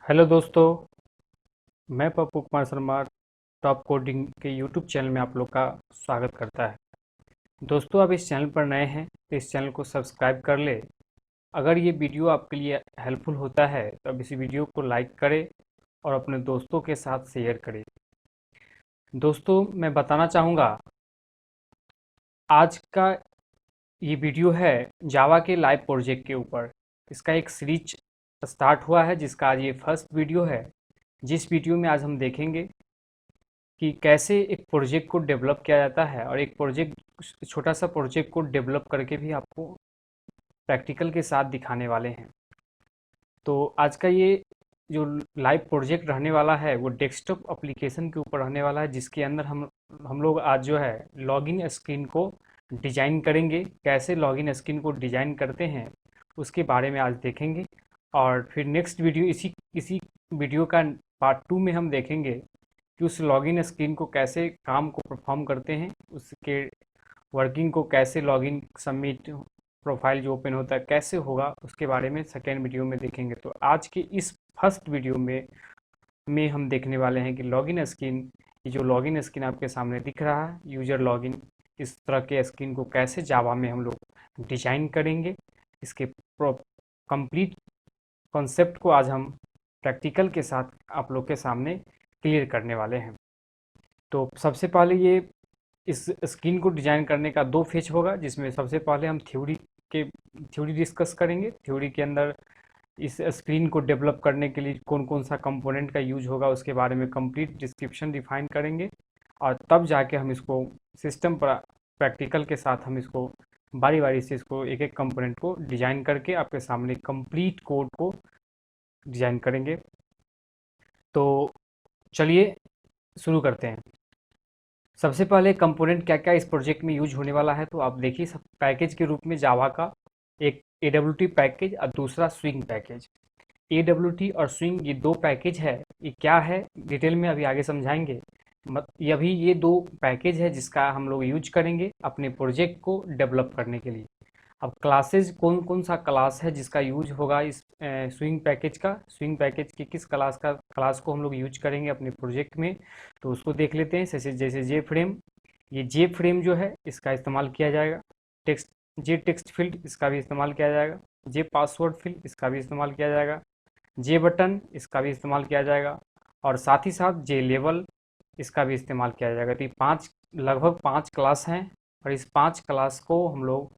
Hello दोस्तों। मैं Pappu Kumar Sharma top coding के यूट्यूब चैनल में आप लोग का स्वागत करता है। दोस्तों, आप इस चैनल पर नए हैं तो इस चैनल को सब्सक्राइब कर ले। अगर ये वीडियो आपके लिए हेल्पफुल होता है तो अब इस वीडियो को लाइक करें और अपने दोस्तों के साथ शेयर करें। दोस्तों, मैं बताना चाहूँगा, आज का ये वीडियो है जावा के लाइव प्रोजेक्ट के ऊपर। इसका एक सीरीज स्टार्ट हुआ है जिसका आज ये फर्स्ट वीडियो है। जिस वीडियो में आज हम देखेंगे कि कैसे एक प्रोजेक्ट को डेवलप किया जाता है और एक प्रोजेक्ट, छोटा सा प्रोजेक्ट को डेवलप करके भी आपको प्रैक्टिकल के साथ दिखाने वाले हैं। तो आज का ये जो लाइव प्रोजेक्ट रहने वाला है वो डेस्कटॉप एप्लीकेशन के ऊपर रहने वाला है, जिसके अंदर हम लोग आज जो है लॉगिन स्क्रीन को डिजाइन करेंगे। कैसे लॉगिन स्क्रीन को डिजाइन करते हैं उसके बारे में आज देखेंगे। और फिर नेक्स्ट वीडियो इसी इसी वीडियो का पार्ट 2 में हम देखेंगे कि उस लॉगिन स्क्रीन को कैसे काम को परफॉर्म करते हैं, उसके वर्किंग को कैसे, लॉगिन सबमिट प्रोफाइल जो ओपन होता है कैसे होगा, उसके बारे में सेकेंड वीडियो में देखेंगे। तो आज के इस फर्स्ट वीडियो में हम देखने वाले हैं कि लॉगिन स्क्रीन, ये जो लॉगिन स्क्रीन आपके सामने दिख रहा है यूजर लॉगिन, इस तरह के स्क्रीन को कैसे जावा में हम लोग डिजाइन करेंगे। इसके कंप्लीट कॉन्सेप्ट को आज हम प्रैक्टिकल के साथ आप लोग के सामने क्लियर करने वाले हैं। तो सबसे पहले ये इस स्क्रीन को डिजाइन करने का दो फेज होगा, जिसमें सबसे पहले हम थ्योरी डिस्कस करेंगे। थ्योरी के अंदर इस स्क्रीन को डेवलप करने के लिए कौन कौन सा कंपोनेंट का यूज होगा उसके बारे में कंप्लीट डिस्क्रिप्शन डिफाइन करेंगे। और तब जाके हम इसको सिस्टम पर प्रैक्टिकल के साथ हम इसको बारी बारी से इसको एक एक कंपोनेंट को डिजाइन करके आपके सामने कंप्लीट कोड को डिजाइन करेंगे। तो चलिए शुरू करते हैं। सबसे पहले कंपोनेंट क्या क्या इस प्रोजेक्ट में यूज होने वाला है, तो आप देखिए, सब पैकेज के रूप में जावा का एक AWT पैकेज और दूसरा स्विंग पैकेज। AWT और स्विंग, ये दो पैकेज है। ये क्या है डिटेल में अभी आगे समझाएंगे। ये अभी ये दो पैकेज है जिसका हम लोग यूज करेंगे अपने प्रोजेक्ट को डेवलप करने के लिए। अब क्लासेज, कौन कौन सा क्लास है जिसका यूज होगा इस स्विंग पैकेज का, स्विंग पैकेज की किस क्लास को हम लोग यूज करेंगे अपने प्रोजेक्ट में, तो उसको देख लेते हैं। जैसे जैसे जे फ्रेम, ये जे फ्रेम जो है इसका इस्तेमाल किया जाएगा। टेक्स्ट, जे टेक्स्ट फील्ड इसका भी इस्तेमाल किया जाएगा। जे पासवर्ड फील्ड इसका भी इस्तेमाल किया जाएगा। जे बटन इसका भी इस्तेमाल किया जाएगा। और साथ ही साथ जे लेवल इसका भी इस्तेमाल किया जाएगा। तो ये पाँच, लगभग 5 क्लास हैं और इस 5 क्लास को हम लोग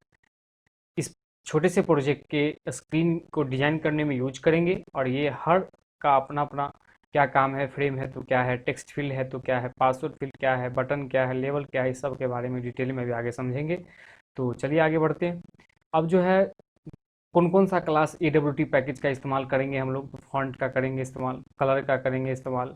इस छोटे से प्रोजेक्ट के स्क्रीन को डिजाइन करने में यूज करेंगे। और ये हर का अपना अपना क्या काम है, फ्रेम है तो क्या है, टेक्स्ट फील्ड है तो क्या है, पासवर्ड फील्ड क्या है, बटन क्या है, लेवल क्या है, इस सब के बारे में डिटेल में भी आगे समझेंगे। तो चलिए आगे बढ़ते हैं। अब जो है कौन कौन सा क्लास AWT पैकेज का इस्तेमाल करेंगे हम लोग, तो फॉन्ट का करेंगे इस्तेमाल, कलर का करेंगे इस्तेमाल,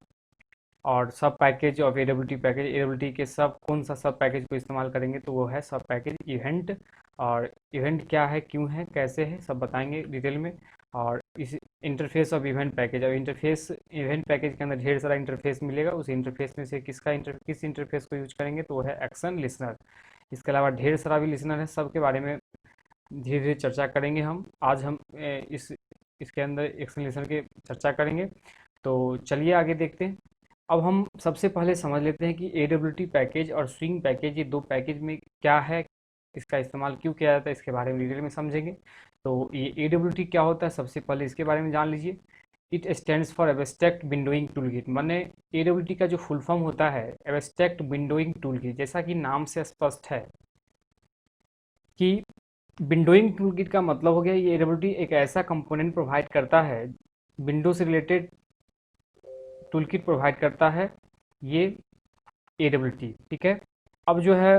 और सब package of AWT package, AWT के सब कौन सा सब पैकेज को इस्तेमाल करेंगे, तो वो है सब पैकेज इवेंट। और इवेंट क्या है, क्यों है, कैसे है, सब बताएंगे डिटेल में। और इस इंटरफेस ऑफ इवेंट पैकेज, और इंटरफेस, इवेंट पैकेज के अंदर ढेर सारा इंटरफेस मिलेगा। उस इंटरफेस में से किस इंटरफेस को यूज करेंगे, तो वो है एक्शन लिसनर। इसके अलावा ढेर सारा भी लिसनर है, सब के बारे में धीरे धीरे चर्चा करेंगे हम। आज हम इसके अंदर एक्शन लिसनर की चर्चा करेंगे। तो चलिए आगे देखते हैं। अब हम सबसे पहले समझ लेते हैं कि AWT पैकेज और स्विंग पैकेज, ये दो पैकेज में क्या है, इसका इस्तेमाल क्यों किया जाता है, इसके बारे में डिटेल में समझेंगे। तो ये AWT क्या होता है, सबसे पहले इसके बारे में जान लीजिए। It stands for abstract windowing toolkit, माने AWT का जो फुल फॉर्म होता है एब्स्ट्रैक्ट विंडोइंग टूलकिट। जैसा कि नाम से स्पष्ट है कि विंडोइंग टूलकिट का मतलब हो गया, ये AWT एक ऐसा कंपोनेंट प्रोवाइड करता है, विंडो से रिलेटेड टूलकिट प्रोवाइड करता है ये AWT। ठीक है। अब जो है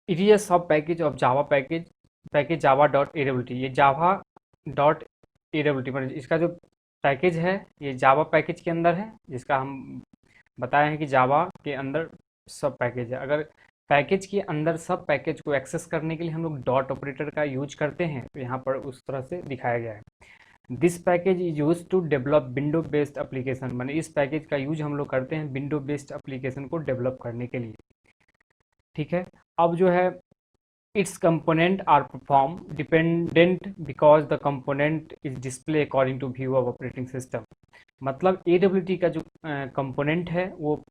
इट इज अ सब package of Java package, package Java dot AWT। ये जावा डॉट AWT मतलब इसका जो पैकेज है ये जावा पैकेज के अंदर है, जिसका हम बताए हैं कि जावा के अंदर सब पैकेज है। अगर पैकेज के अंदर सब पैकेज को एक्सेस करने के लिए हम लोग डॉट ऑपरेटर का यूज करते हैं, तो यहाँ पर उस तरह से दिखाया गया है। This package is use to develop window based application, माने इस पैकेज का यूज हम लोग करते हैं विंडो बेस्ड एप्लीकेशन को डेवलप करने के लिए। ठीक है। अब जो है its component are perform dependent because the component is display according to view of operating system। मतलब AWT का जो कंपोनेंट है वो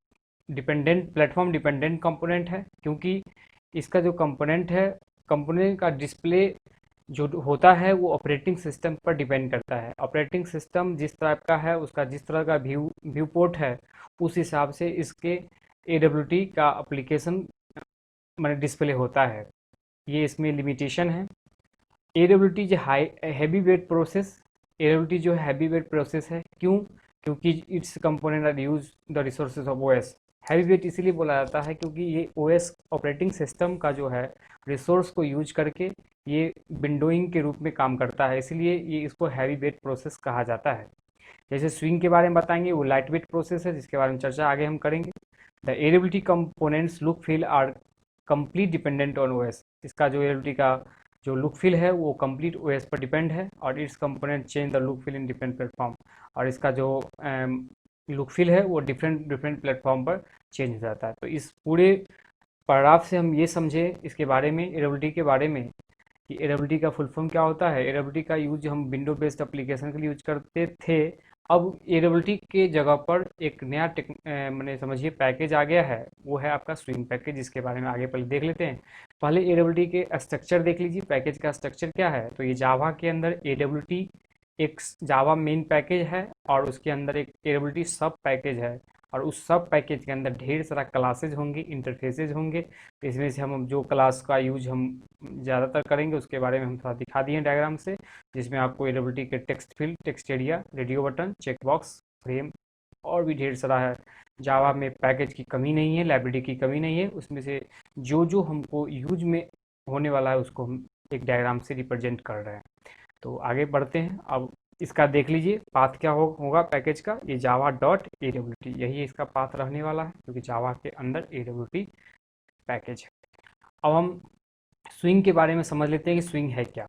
डिपेंडेंट प्लेटफॉर्म डिपेंडेंट कंपोनेंट है, क्योंकि इसका जो कंपोनेंट है, कंपोनेंट का डिस्प्ले जो होता है वो ऑपरेटिंग सिस्टम पर डिपेंड करता है। ऑपरेटिंग सिस्टम जिस तरह का है, उसका जिस तरह का व्यू पोर्ट है, उस हिसाब से इसके AWT का एप्लीकेशन मैंने डिस्प्ले होता है। ये इसमें लिमिटेशन है। AWT जो high heavy weight process, AWT जो हैवी वेट प्रोसेस है, क्यों? क्योंकि its component are use the resources of OS। Heavy weight इसीलिए बोला जाता है क्योंकि ये OS ऑपरेटिंग सिस्टम का जो है रिसोर्स को यूज करके ये विंडोइंग के रूप में काम करता है, इसलिए ये इसको हैवी वेट प्रोसेस कहा जाता है। जैसे स्विंग के बारे में बताएंगे, वो लाइट वेट प्रोसेस है जिसके बारे में चर्चा आगे हम करेंगे। The AWT components look feel are complete dependent on OS। इसका जो AWT का जो लुक फील है वो कंप्लीट OS पर डिपेंड है, और it's component change the look feel in different platform. और इसका जो लुक फील है वो डिफरेंट डिफरेंट प्लेटफॉर्म पर चेंज हो जाता है। तो इस पूरे पैराग्राफ से हम ये समझे इसके बारे में, AWT के बारे में, कि AWT का फुल फॉर्म क्या होता है। AWT का यूज हम विंडो बेस्ड एप्लीकेशन के लिए यूज करते थे। अब AWT के जगह पर एक नया मैंने समझिए पैकेज आ गया है, वो है आपका स्विंग पैकेज, जिसके बारे में आगे पहले देख लेते हैं। पहले AWT के स्ट्रक्चर देख लीजिए, पैकेज का स्ट्रक्चर क्या है। तो ये जावा के अंदर AWT एक जावा मेन पैकेज है, और उसके अंदर एक AWT सब पैकेज है, और उस सब पैकेज के अंदर ढेर सारा क्लासेज होंगे, इंटरफेसेज होंगे। तो इसमें से हम जो क्लास का यूज हम ज़्यादातर करेंगे उसके बारे में हम थोड़ा दिखा दिए डायग्राम से, जिसमें आपको AWT के text field, text area, radio button, checkbox, frame और भी ढेर सारा है। जावा में पैकेज की कमी नहीं है, लाइब्रेरी की कमी नहीं है, उसमें से जो जो हमको यूज में होने वाला है उसको हम एक डायग्राम से रिप्रेजेंट कर रहे हैं। तो आगे बढ़ते हैं। अब इसका देख लीजिए पाथ क्या होगा पैकेज का। ये java.awt, यही इसका पाथ रहने वाला है, क्योंकि जावा के अंदर AWT पैकेज है। अब हम स्विंग के बारे में समझ लेते हैं कि स्विंग है क्या।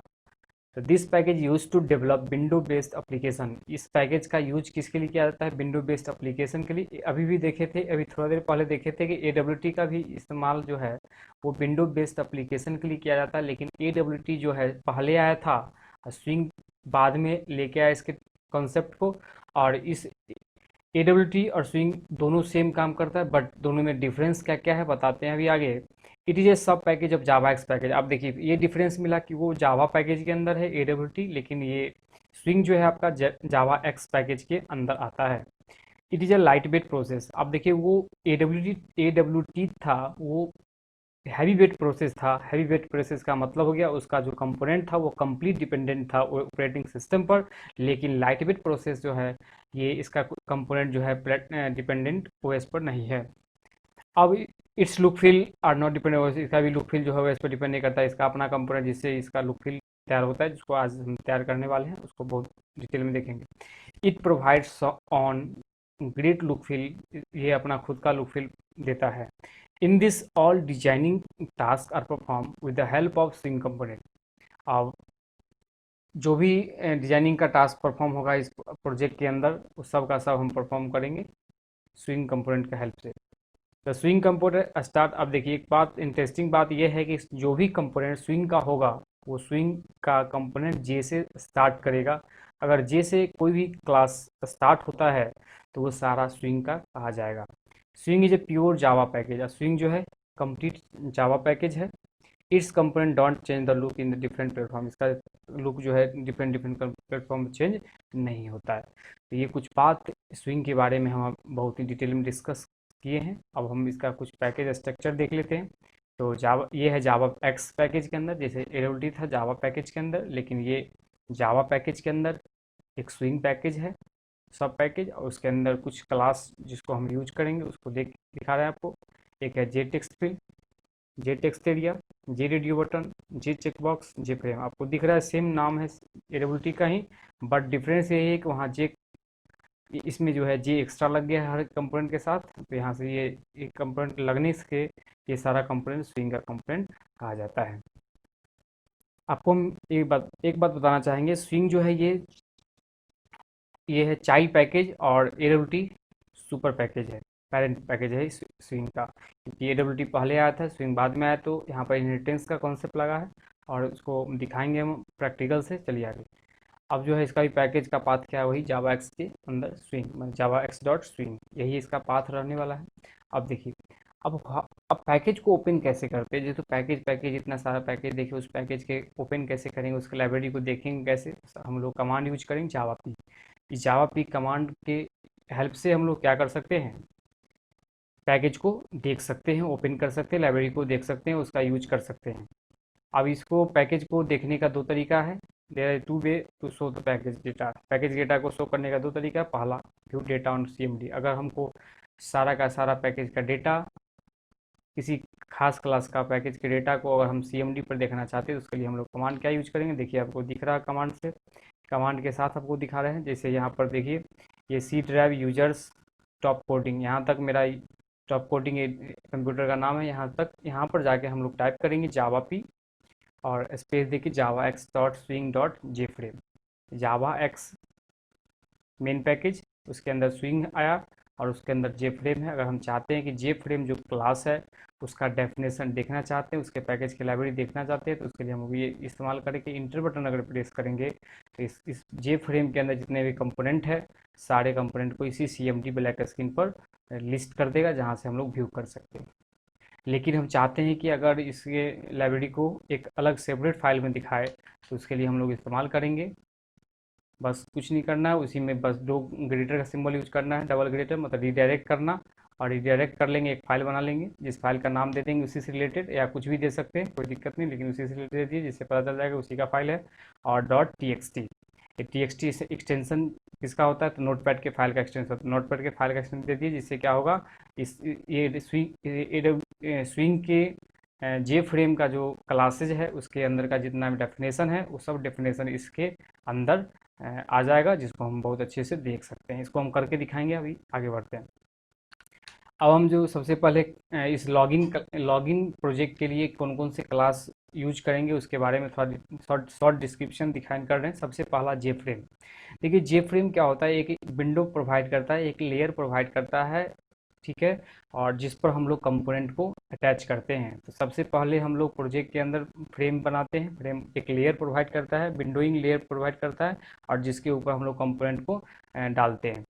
तो this package use to develop window based application. इस पैकेज का यूज किसके लिए किया जाता है? विंडो बेस्ड एप्लीकेशन के लिए। अभी भी देखे थे, अभी थोड़ा देर पहले देखे थे कि AWT का भी इस्तेमाल जो है वो विंडो बेस्ड एप्लीकेशन के लिए किया जाता है, लेकिन AWT जो है पहले आया था, स्विंग बाद में लेके आया इसके कॉन्सेप्ट को। और इस AWT और स्विंग दोनों सेम काम करता है, बट दोनों में डिफरेंस क्या क्या है बताते हैं अभी आगे। इट इज़ ए सब package of Java x package. आप देखिए ये डिफरेंस मिला कि वो जावा पैकेज के अंदर है AWT, लेकिन ये स्विंग जो है आपका जावा एक्स पैकेज के अंदर आता है। It is a light weight process. आप देखिए वो AWT था वो हैवी वेट प्रोसेस था। हैवी वेट प्रोसेस का मतलब हो गया उसका जो कंपोनेंट था वो कंप्लीट डिपेंडेंट था ऑपरेटिंग सिस्टम पर, लेकिन लाइट वेट प्रोसेस जो है ये इसका कंपोनेंट जो है डिपेंडेंट OS पर नहीं है। अब its look feel are not dependent, इसका भी लुक फील जो है OS पर डिपेंड नहीं करता है। इसका अपना कंपोनेंट जिससे इसका लुक फील तैयार होता है, जिसको आज हम तैयार करने वाले हैं, उसको बहुत डिटेल में देखेंगे। It provides on great look feel, ये अपना खुद का लुक फील देता है। In this all designing task are perform with the help of swing component. अब जो भी डिजाइनिंग का टास्क परफॉर्म होगा इस प्रोजेक्ट के अंदर, उस सब का सब हम परफॉर्म करेंगे स्विंग कंपोनेंट का हेल्प से। The swing component start. अब देखिए एक बात इंटरेस्टिंग बात यह है कि जो भी कंपोनेंट स्विंग का होगा वो स्विंग का कंपोनेंट जे से स्टार्ट करेगा। अगर जे से कोई भी क्लास स्टार्ट होता है तो वो सारा स्विंग का कहा जाएगा। Swing is a pure Java package. Swing जो है कंप्लीट जावा पैकेज है। It's component don't change the look in the different platform. इसका लुक जो है डिफरेंट डिफरेंट प्लेटफॉर्म चेंज नहीं होता है। तो ये कुछ बात स्विंग के बारे में हम बहुत ही डिटेल में डिस्कस किए हैं। अब हम इसका कुछ पैकेज स्ट्रक्चर देख लेते हैं। तो जावा ये है जावा एक्स पैकेज के अंदर, जैसे AWT था जावा पैकेज के अंदर, लेकिन ये जावा पैकेज के अंदर एक स्विंग पैकेज है, सब पैकेज, और उसके अंदर कुछ क्लास जिसको हम यूज करेंगे उसको दिखा रहे हैं आपको। एक है जे टेक्स्ट फील्ड, जे टेक्स्ट एरिया, जे रेडियो बटन, जे चेकबॉक्स, जे फ्रेम। आपको दिख रहा है सेम नाम है AWT का ही, बट डिफरेंस यही है कि वहाँ जे, इसमें जो है जे एक्स्ट्रा लग गया है हर कंपोनेंट के साथ। तो यहाँ से ये एक कंपोनेंट लगने से ये सारा कंपोनेंट स्विंग का कंपोनेंट कहा जाता है। आपको हम एक बात बताना चाहेंगे, स्विंग जो है ये है चाइल्ड पैकेज और AWT सुपर पैकेज है। पेरेंट पैकेज है स्विंग का। TAWT पहले आया था, स्विंग बाद में आया, तो यहाँ पर इनहेरिटेंस का कॉन्सेप्ट लगा है और उसको दिखाएंगे हम प्रैक्टिकल से। चलिए आगे। अब जो है इसका भी पैकेज का पाथ क्या है, वही जावा एक्स के अंदर स्विंग, मतलब जावा एक्स डॉट स्विंग, यही इसका पाथ रहने वाला है। अब देखिए, अब पैकेज को ओपन कैसे करते हैं। जैसे पैकेज पैकेज इतना सारा पैकेज देखिए, उस पैकेज के ओपन कैसे करेंगे, उसके लाइब्रेरी को देखेंगे कैसे। हम लोग कमांड यूज करेंगे जावा पी। इस जावा पी कमांड के हेल्प से हम लोग क्या कर सकते हैं, पैकेज को देख सकते हैं, ओपन कर सकते हैं, लाइब्रेरी को देख सकते हैं, उसका यूज कर सकते हैं। अब इसको पैकेज को देखने का दो तरीका है। There are two way to show the package data. Package data को शो करने का दो तरीका है। पहला, व्यू डेटा ऑन CMD। अगर हमको सारा का सारा पैकेज का डेटा, किसी खास क्लास का पैकेज के डेटा को अगर हम CMD पर देखना चाहते हैं, तो उसके लिए हम लोग कमांड क्या यूज करेंगे। देखिए आपको दिख रहा है कमांड से, कमांड के साथ आपको दिखा रहे हैं। जैसे यहाँ पर देखिए, ये C drive users top coding, यहाँ तक मेरा टॉप कोडिंग कंप्यूटर का नाम है। यहाँ तक, यहाँ पर जाके हम लोग टाइप करेंगे जावा पी और स्पेस देखिए जावा एक्स डॉट स्विंग डॉट जे फ्रेम। जावा एक्स मेन पैकेज, उसके अंदर स्विंग आया और उसके अंदर जे फ्रेम है। अगर हम चाहते हैं कि जे फ्रेम जो क्लास है उसका डेफिनेशन देखना चाहते हैं, उसके पैकेज की लाइब्रेरी देखना चाहते हैं, तो उसके लिए हम ये इस्तेमाल करेंगे। इंटर बटन अगर प्रेस करेंगे तो इस जे फ्रेम के अंदर जितने भी कंपोनेंट है, सारे कंपोनेंट को इसी CMD ब्लैक स्क्रीन पर लिस्ट कर देगा, जहाँ से हम लोग व्यू कर सकते हैं। लेकिन हम चाहते हैं कि अगर इसके लाइब्रेरी को एक अलग सेपरेट फाइल में दिखाए, तो उसके लिए हम लोग इस्तेमाल करेंगे, बस कुछ नहीं करना है, उसी में बस दो ग्रेटर का सिंबल यूज करना है, डबल ग्रेटर मतलब रिडायरेक्ट करना। और रिडायरेक्ट कर लेंगे, एक फाइल बना लेंगे, जिस फाइल का नाम दे देंगे उसी से रिलेटेड, या कुछ भी दे सकते हैं, कोई दिक्कत नहीं, लेकिन उसी से रिलेटेड दे दिए, जिससे पता चल जाएगा उसी का फाइल है। और .txt, ये TXT एक्सटेंशन किसका होता है, तो नोटपैड के फाइल का एक्सटेंशन होता है। नोटपैड के फाइल का एक्सटेंशन दे दिए, जिससे क्या होगा, इस ये स्विंग के जे फ्रेम का जो क्लासेज है उसके अंदर का जितना भी डेफिनेशन है, वो सब डेफिनेशन इसके अंदर आ जाएगा, जिसको हम बहुत अच्छे से देख सकते हैं। इसको हम करके दिखाएंगे, अभी आगे बढ़ते हैं। अब हम जो सबसे पहले इस लॉगिन प्रोजेक्ट के लिए कौन कौन से क्लास यूज करेंगे उसके बारे में थोड़ा शॉर्ट डिस्क्रिप्शन डिफाइन कर रहे हैं। सबसे पहला जे फ्रेम। देखिए जे फ्रेम क्या होता है, एक विंडो प्रोवाइड करता है, एक लेयर प्रोवाइड करता है, ठीक है, और जिस पर हम लोग कंपोनेंट को अटैच करते हैं। तो सबसे पहले हम लोग प्रोजेक्ट के अंदर फ्रेम बनाते हैं। फ्रेम एक लेयर प्रोवाइड करता है, विंडोइंग लेयर प्रोवाइड करता है, और जिसके ऊपर हम लोग कंपोनेंट को डालते हैं।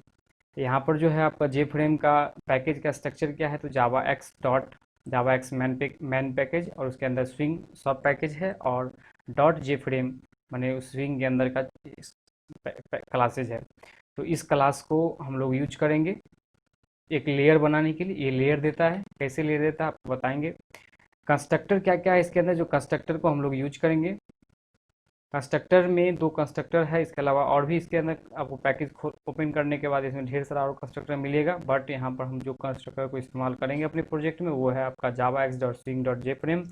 यहाँ पर जो है आपका जे फ्रेम का पैकेज का स्ट्रक्चर क्या है, तो जावा एक्स मैन पैकेज, और उसके अंदर स्विंग सब पैकेज है, और डॉट जे फ्रेम मैंने उस स्विंग के अंदर का क्लासेज है। तो इस क्लास को हम लोग यूज करेंगे एक लेयर बनाने के लिए। ये लेयर देता है, कैसे लेयर देता है आपको बताएंगे। कंस्ट्रक्टर क्या क्या है इसके अंदर, जो कंस्ट्रक्टर को हम लोग यूज करेंगे। कंस्ट्रक्टर में दो कंस्ट्रक्टर है, इसके अलावा और भी इसके अंदर आपको पैकेज ओपन करने के बाद इसमें ढेर सारा और कंस्ट्रक्टर मिलेगा, बट यहाँ पर हम जो कंस्ट्रक्टर को इस्तेमाल करेंगे अपने प्रोजेक्ट में, वो है आपका जावा एक्स डॉट स्विंग डॉट जे फ्रेम,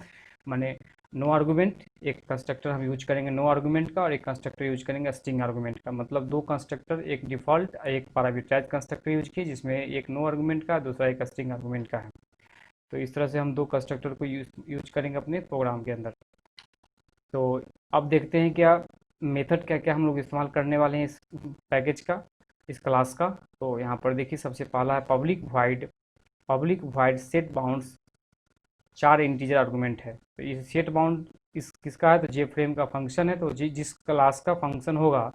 माने नो आर्गूमेंट। एक कंस्ट्रक्टर हम यूज करेंगे नो आर्गूमेंट का, और एक कंस्ट्रक्टर यूज करेंगे स्ट्रिंग आर्गूमेंट का। मतलब दो कंस्ट्रक्टर, एक डिफॉल्ट एक पैरामीटराइज्ड कंस्ट्रक्टर यूज किए, जिसमें एक नो आर्गूमेंट का, दूसरा एक स्ट्रिंग आर्गूमेंट का है। तो इस तरह से हम दो कंस्ट्रक्टर को यूज करेंगे अपने प्रोग्राम के अंदर। तो अब देखते हैं क्या मेथड क्या क्या हम लोग इस्तेमाल करने वाले हैं इस पैकेज का, इस क्लास का। तो यहाँ पर देखिए सबसे पहला है public wide set bounds. 4 integer argument है, तो ये सेट बाउंड इस किसका है, तो जे फ्रेम का फंक्शन है। तो जिस क्लास का फंक्शन होगा,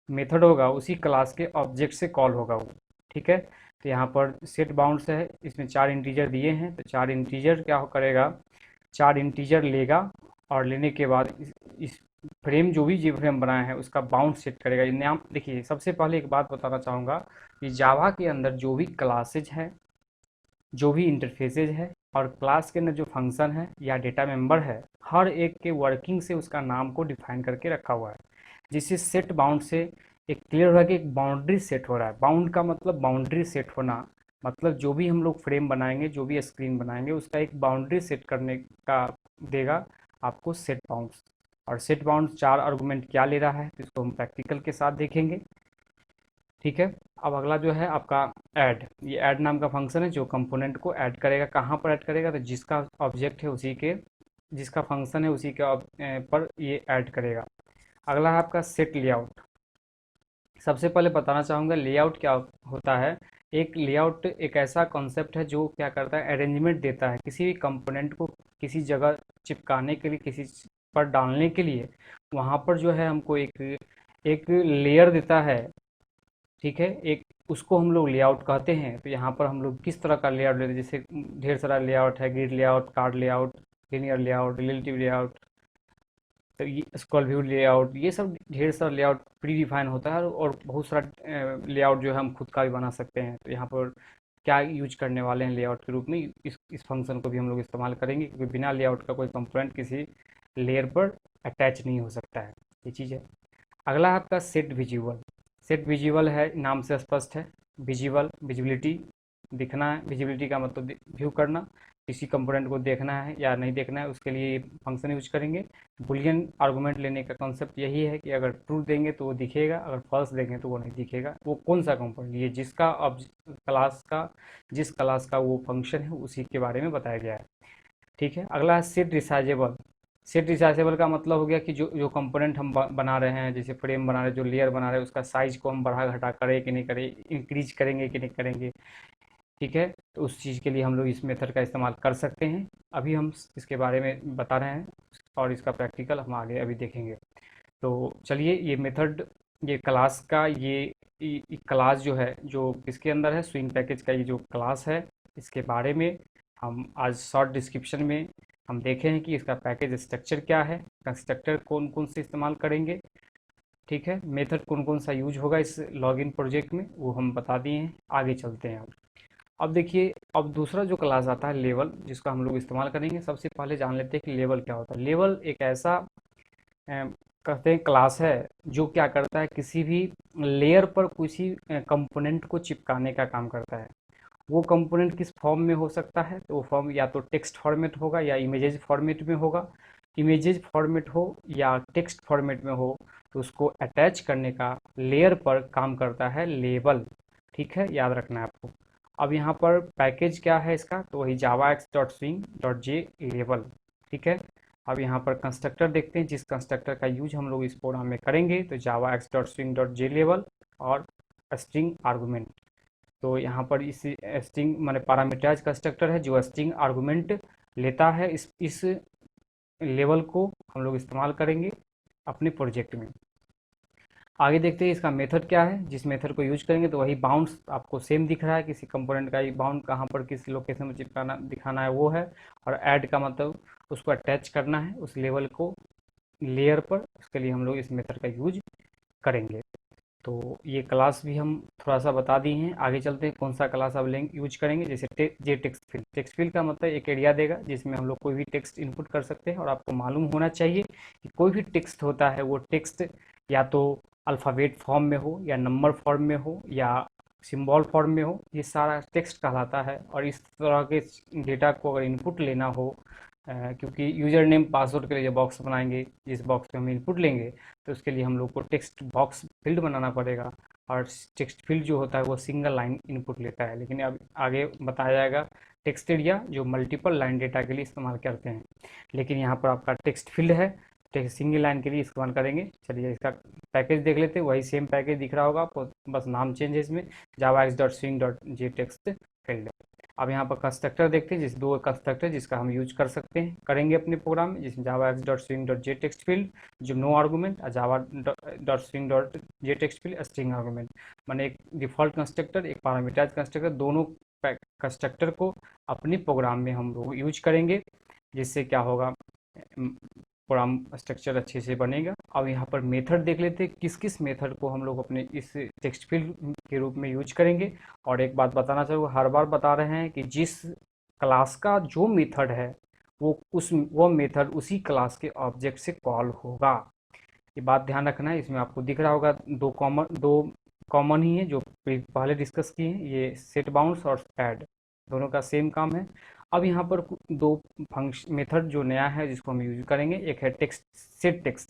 मेथड होगा, उसी क्लास के ऑब्जेक्ट से कॉल होगा वो, ठीक है। तो यहाँ पर सेट बाउंड्स है, इसमें 4 इंटीजर दिए हैं, तो 4 इंटीजर क्या करेगा, 4 इंटीजर लेगा, और लेने के बाद इस फ्रेम जो भी जी फ्रेम बनाया है उसका बाउंड सेट करेगा। ये नाम देखिए, सबसे पहले एक बात बताना चाहूँगा कि जावा के अंदर जो भी क्लासेज है, जो भी इंटरफेसेज है, और क्लास के अंदर जो फंक्शन है या डेटा मेंबर है, हर एक के वर्किंग से उसका नाम को डिफाइन करके रखा हुआ है, जिससे सेट बाउंड से एक क्लियर हो रहा है कि एक बाउंड्री सेट हो रहा है। बाउंड का मतलब बाउंड्री सेट होना, मतलब जो भी हम लोग फ्रेम बनाएंगे, जो भी स्क्रीन बनाएंगे, उसका एक बाउंड्री सेट करने का देगा आपको सेट बाउंड्स। और सेट बाउंड्स 4 आर्गुमेंट क्या ले रहा है, तो इसको हम प्रैक्टिकल के साथ देखेंगे, ठीक है। अब अगला जो है आपका ऐड, ये ऐड नाम का फंक्शन है जो कंपोनेंट को ऐड करेगा। कहाँ पर ऐड करेगा, तो जिसका ऑब्जेक्ट है उसी के, जिसका फंक्शन है उसी के पर ये ऐड करेगा। अगला है आपका सेट लेआउट। सबसे पहले बताना चाहूँगा लेआउट क्या होता है। एक लेआउट एक ऐसा कॉन्सेप्ट है जो क्या करता है, अरेंजमेंट देता है किसी भी कंपोनेंट को किसी जगह चिपकाने के लिए, किसी पर डालने के लिए। वहाँ पर जो है हमको एक एक लेयर देता है, ठीक है। एक उसको हम लोग लेआउट कहते हैं। तो यहाँ पर हम लोग किस तरह का लेआउट लेते हैं, जैसे ढेर सारा लेआउट है, grid layout, card layout, linear layout, relative layout, तो ये स्क्रॉल व्यू लेआउट, ये सब ढेर सारा लेआउट प्री डिफाइन होता है। और बहुत सारा लेआउट जो है हम खुद का भी बना सकते हैं। तो यहाँ पर क्या यूज करने वाले हैं लेआउट के रूप में, इस फंक्शन को भी हम लोग इस्तेमाल करेंगे, क्योंकि बिना लेआउट का कोई कंपोनेंट किसी लेयर पर अटैच नहीं हो सकता है। ये चीज़ है। अगला है आपका सेट विजुअल। सेट विजुअल है, नाम से स्पष्ट है। विजुअल, विजिबिलिटी, दिखना है। विजिबिलिटी का मतलब व्यू करना, किसी कंपोनेंट को देखना है या नहीं देखना है, उसके लिए फंक्शन यूज करेंगे। बुलियन आर्गूमेंट लेने का कॉन्सेप्ट यही है कि अगर ट्रू देंगे तो वो दिखेगा, अगर फॉल्स देंगे तो वो नहीं दिखेगा। वो कौन सा कंपोनेंट, ये जिसका अब क्लास का, जिस क्लास का वो फंक्शन है उसी के बारे में बताया गया है, ठीक है। अगला है सेट रिसाइजेबल। सेट रिसाइजेबल का मतलब हो गया कि जो जो कंपोनेंट हम बना रहे हैं, जैसे फ्रेम बना रहे हैं, जो लेयर बना रहे हैं, उसका साइज को हम बढ़ा घटा करें कि नहीं करें, इंक्रीज करेंगे कि नहीं करेंगे, ठीक है। तो उस चीज़ के लिए हम लोग इस मेथड का इस्तेमाल कर सकते हैं। अभी हम इसके बारे में बता रहे हैं और इसका प्रैक्टिकल हम आगे अभी देखेंगे। तो चलिए, ये मेथड, ये क्लास का ये क्लास जो है, जो किसके अंदर है, स्विंग पैकेज का ये जो क्लास है, इसके बारे में हम आज शॉर्ट डिस्क्रिप्शन में हम देखे हैं कि इसका पैकेज स्ट्रक्चर क्या है, कंस्ट्रक्टर कौन कौन से इस्तेमाल करेंगे, ठीक है। मेथड कौन कौन सा यूज होगा इस लॉगिन प्रोजेक्ट में, वो हम बता दिए हैं। आगे चलते हैं। अब देखिए, अब दूसरा जो क्लास आता है लेवल, जिसका हम लोग इस्तेमाल करेंगे। सबसे पहले जान लेते हैं कि लेवल क्या होता है। लेवल एक ऐसा कहते हैं क्लास है जो क्या करता है, किसी भी लेयर पर किसी कंपोनेंट को चिपकाने का काम करता है। वो कंपोनेंट किस फॉर्म में हो सकता है, तो वो फॉर्म या तो टेक्स्ट फॉर्मेट होगा या इमेजेज फॉर्मेट में होगा। इमेजेज फॉर्मेट हो या टेक्स्ट फॉर्मेट में हो, तो उसको अटैच करने का लेयर पर काम करता है लेबल, ठीक है, याद रखना है आपको। अब यहाँ पर पैकेज क्या है इसका, तो वही जावा एक्स डॉट स्विंग डॉट जे लेबल, ठीक है। अब यहाँ पर कंस्ट्रक्टर देखते हैं, जिस कंस्ट्रक्टर का यूज हम लोग इस प्रोग्राम में करेंगे, तो जावा एक्स डॉट स्विंग डॉट जे लेबल और स्ट्रिंग आर्गूमेंट। तो यहाँ पर इस स्ट्रिंग माने पैरामीटराइज कंस्ट्रक्टर है जो स्ट्रिंग आर्गूमेंट लेता है। इस लेवल को हम लोग इस्तेमाल करेंगे अपने प्रोजेक्ट में। आगे देखते हैं इसका मेथड क्या है। जिस मेथड को यूज करेंगे, तो वही बाउंड्स आपको सेम दिख रहा है, किसी कंपोनेंट का ही बाउंड कहाँ पर किस लोकेशन में चिपकाना दिखाना है वो है। और ऐड का मतलब उसको अटैच करना है उस लेवल को लेयर पर, उसके लिए हम लोग इस मेथड का यूज करेंगे। तो ये क्लास भी हम थोड़ा सा बता दिए हैं। आगे चलते हैं कौन सा क्लास अब यूज करेंगे। जैसे जे टेक्स्ट फील्ड। टेक्स्ट फील्ड का मतलब एक एरिया देगा जिसमें हम लोग कोई भी टेक्स्ट इनपुट कर सकते हैं। और आपको मालूम होना चाहिए कि कोई भी टेक्स्ट होता है वो टेक्स्ट या तो अल्फ़ाबेट फॉर्म में हो, या नंबर फॉर्म में हो, या सिंबल फॉर्म में हो, ये सारा टेक्स्ट कहलाता है। और इस तरह के डेटा को अगर इनपुट लेना हो, क्योंकि यूज़र नेम पासवर्ड के लिए जो बॉक्स बनाएंगे, जिस बॉक्स में हम इनपुट लेंगे, तो उसके लिए हम लोग को टेक्स्ट बॉक्स फील्ड बनाना पड़ेगा। और टेक्स्ट फील्ड जो होता है वो सिंगल लाइन इनपुट लेता है, लेकिन अब आगे बताया जाएगा टेक्स्ट एरिया जो मल्टीपल लाइन डेटा के लिए इस्तेमाल करते हैं। लेकिन यहाँ पर आपका टेक्स्ट फील्ड है, टेक्स्ट सिंगल लाइन के लिए इस्तेमाल करेंगे। चलिए इसका पैकेज देख लेते हैं। वही सेम पैकेज दिख रहा होगा आपको, बस नाम चेंज है इसमें, जावा एक्स डॉट स्विंग डॉट जे टेक्स्ट फील्ड। अब यहाँ पर कंस्ट्रक्टर देखते हैं, जिस दो कंस्ट्रक्टर जिसका हम यूज कर सकते हैं, करेंगे अपने प्रोग्राम में, जिसमें जावा एक्स डॉट स्विंग डॉट जे टेक्स्ट फील्ड जो नो आर्गूमेंट, और जावा डॉट स्विंग डॉट जे टेक्स्ट फील्ड स्ट्रिंग आर्गूमेंट। मैंने एक डिफॉल्ट कंस्ट्रक्टर, एक पैरामीटराइज्ड कंस्ट्रक्टर, दोनों कंस्ट्रक्टर को अपने प्रोग्राम में हम लोग यूज करेंगे, जिससे क्या होगा, प्रोग्राम स्ट्रक्चर अच्छे से बनेगा। अब यहाँ पर मेथड देख लेते हैं, किस किस मेथड को हम लोग अपने इस टेक्स्ट फील्ड के रूप में यूज करेंगे। और एक बात बताना चाहूँगा, हर बार बता रहे हैं कि जिस क्लास का जो मेथड है वो मेथड उसी क्लास के ऑब्जेक्ट से कॉल होगा। ये बात ध्यान रखना है। इसमें आपको दिख रहा होगा दो कॉमन ही है जो पहले डिस्कस किए हैं, ये सेट बाउंड्स और ऐड, दोनों का सेम काम है। अब यहाँ पर दो फंक्शन मेथड जो नया है जिसको हम यूज करेंगे, एक है text set text.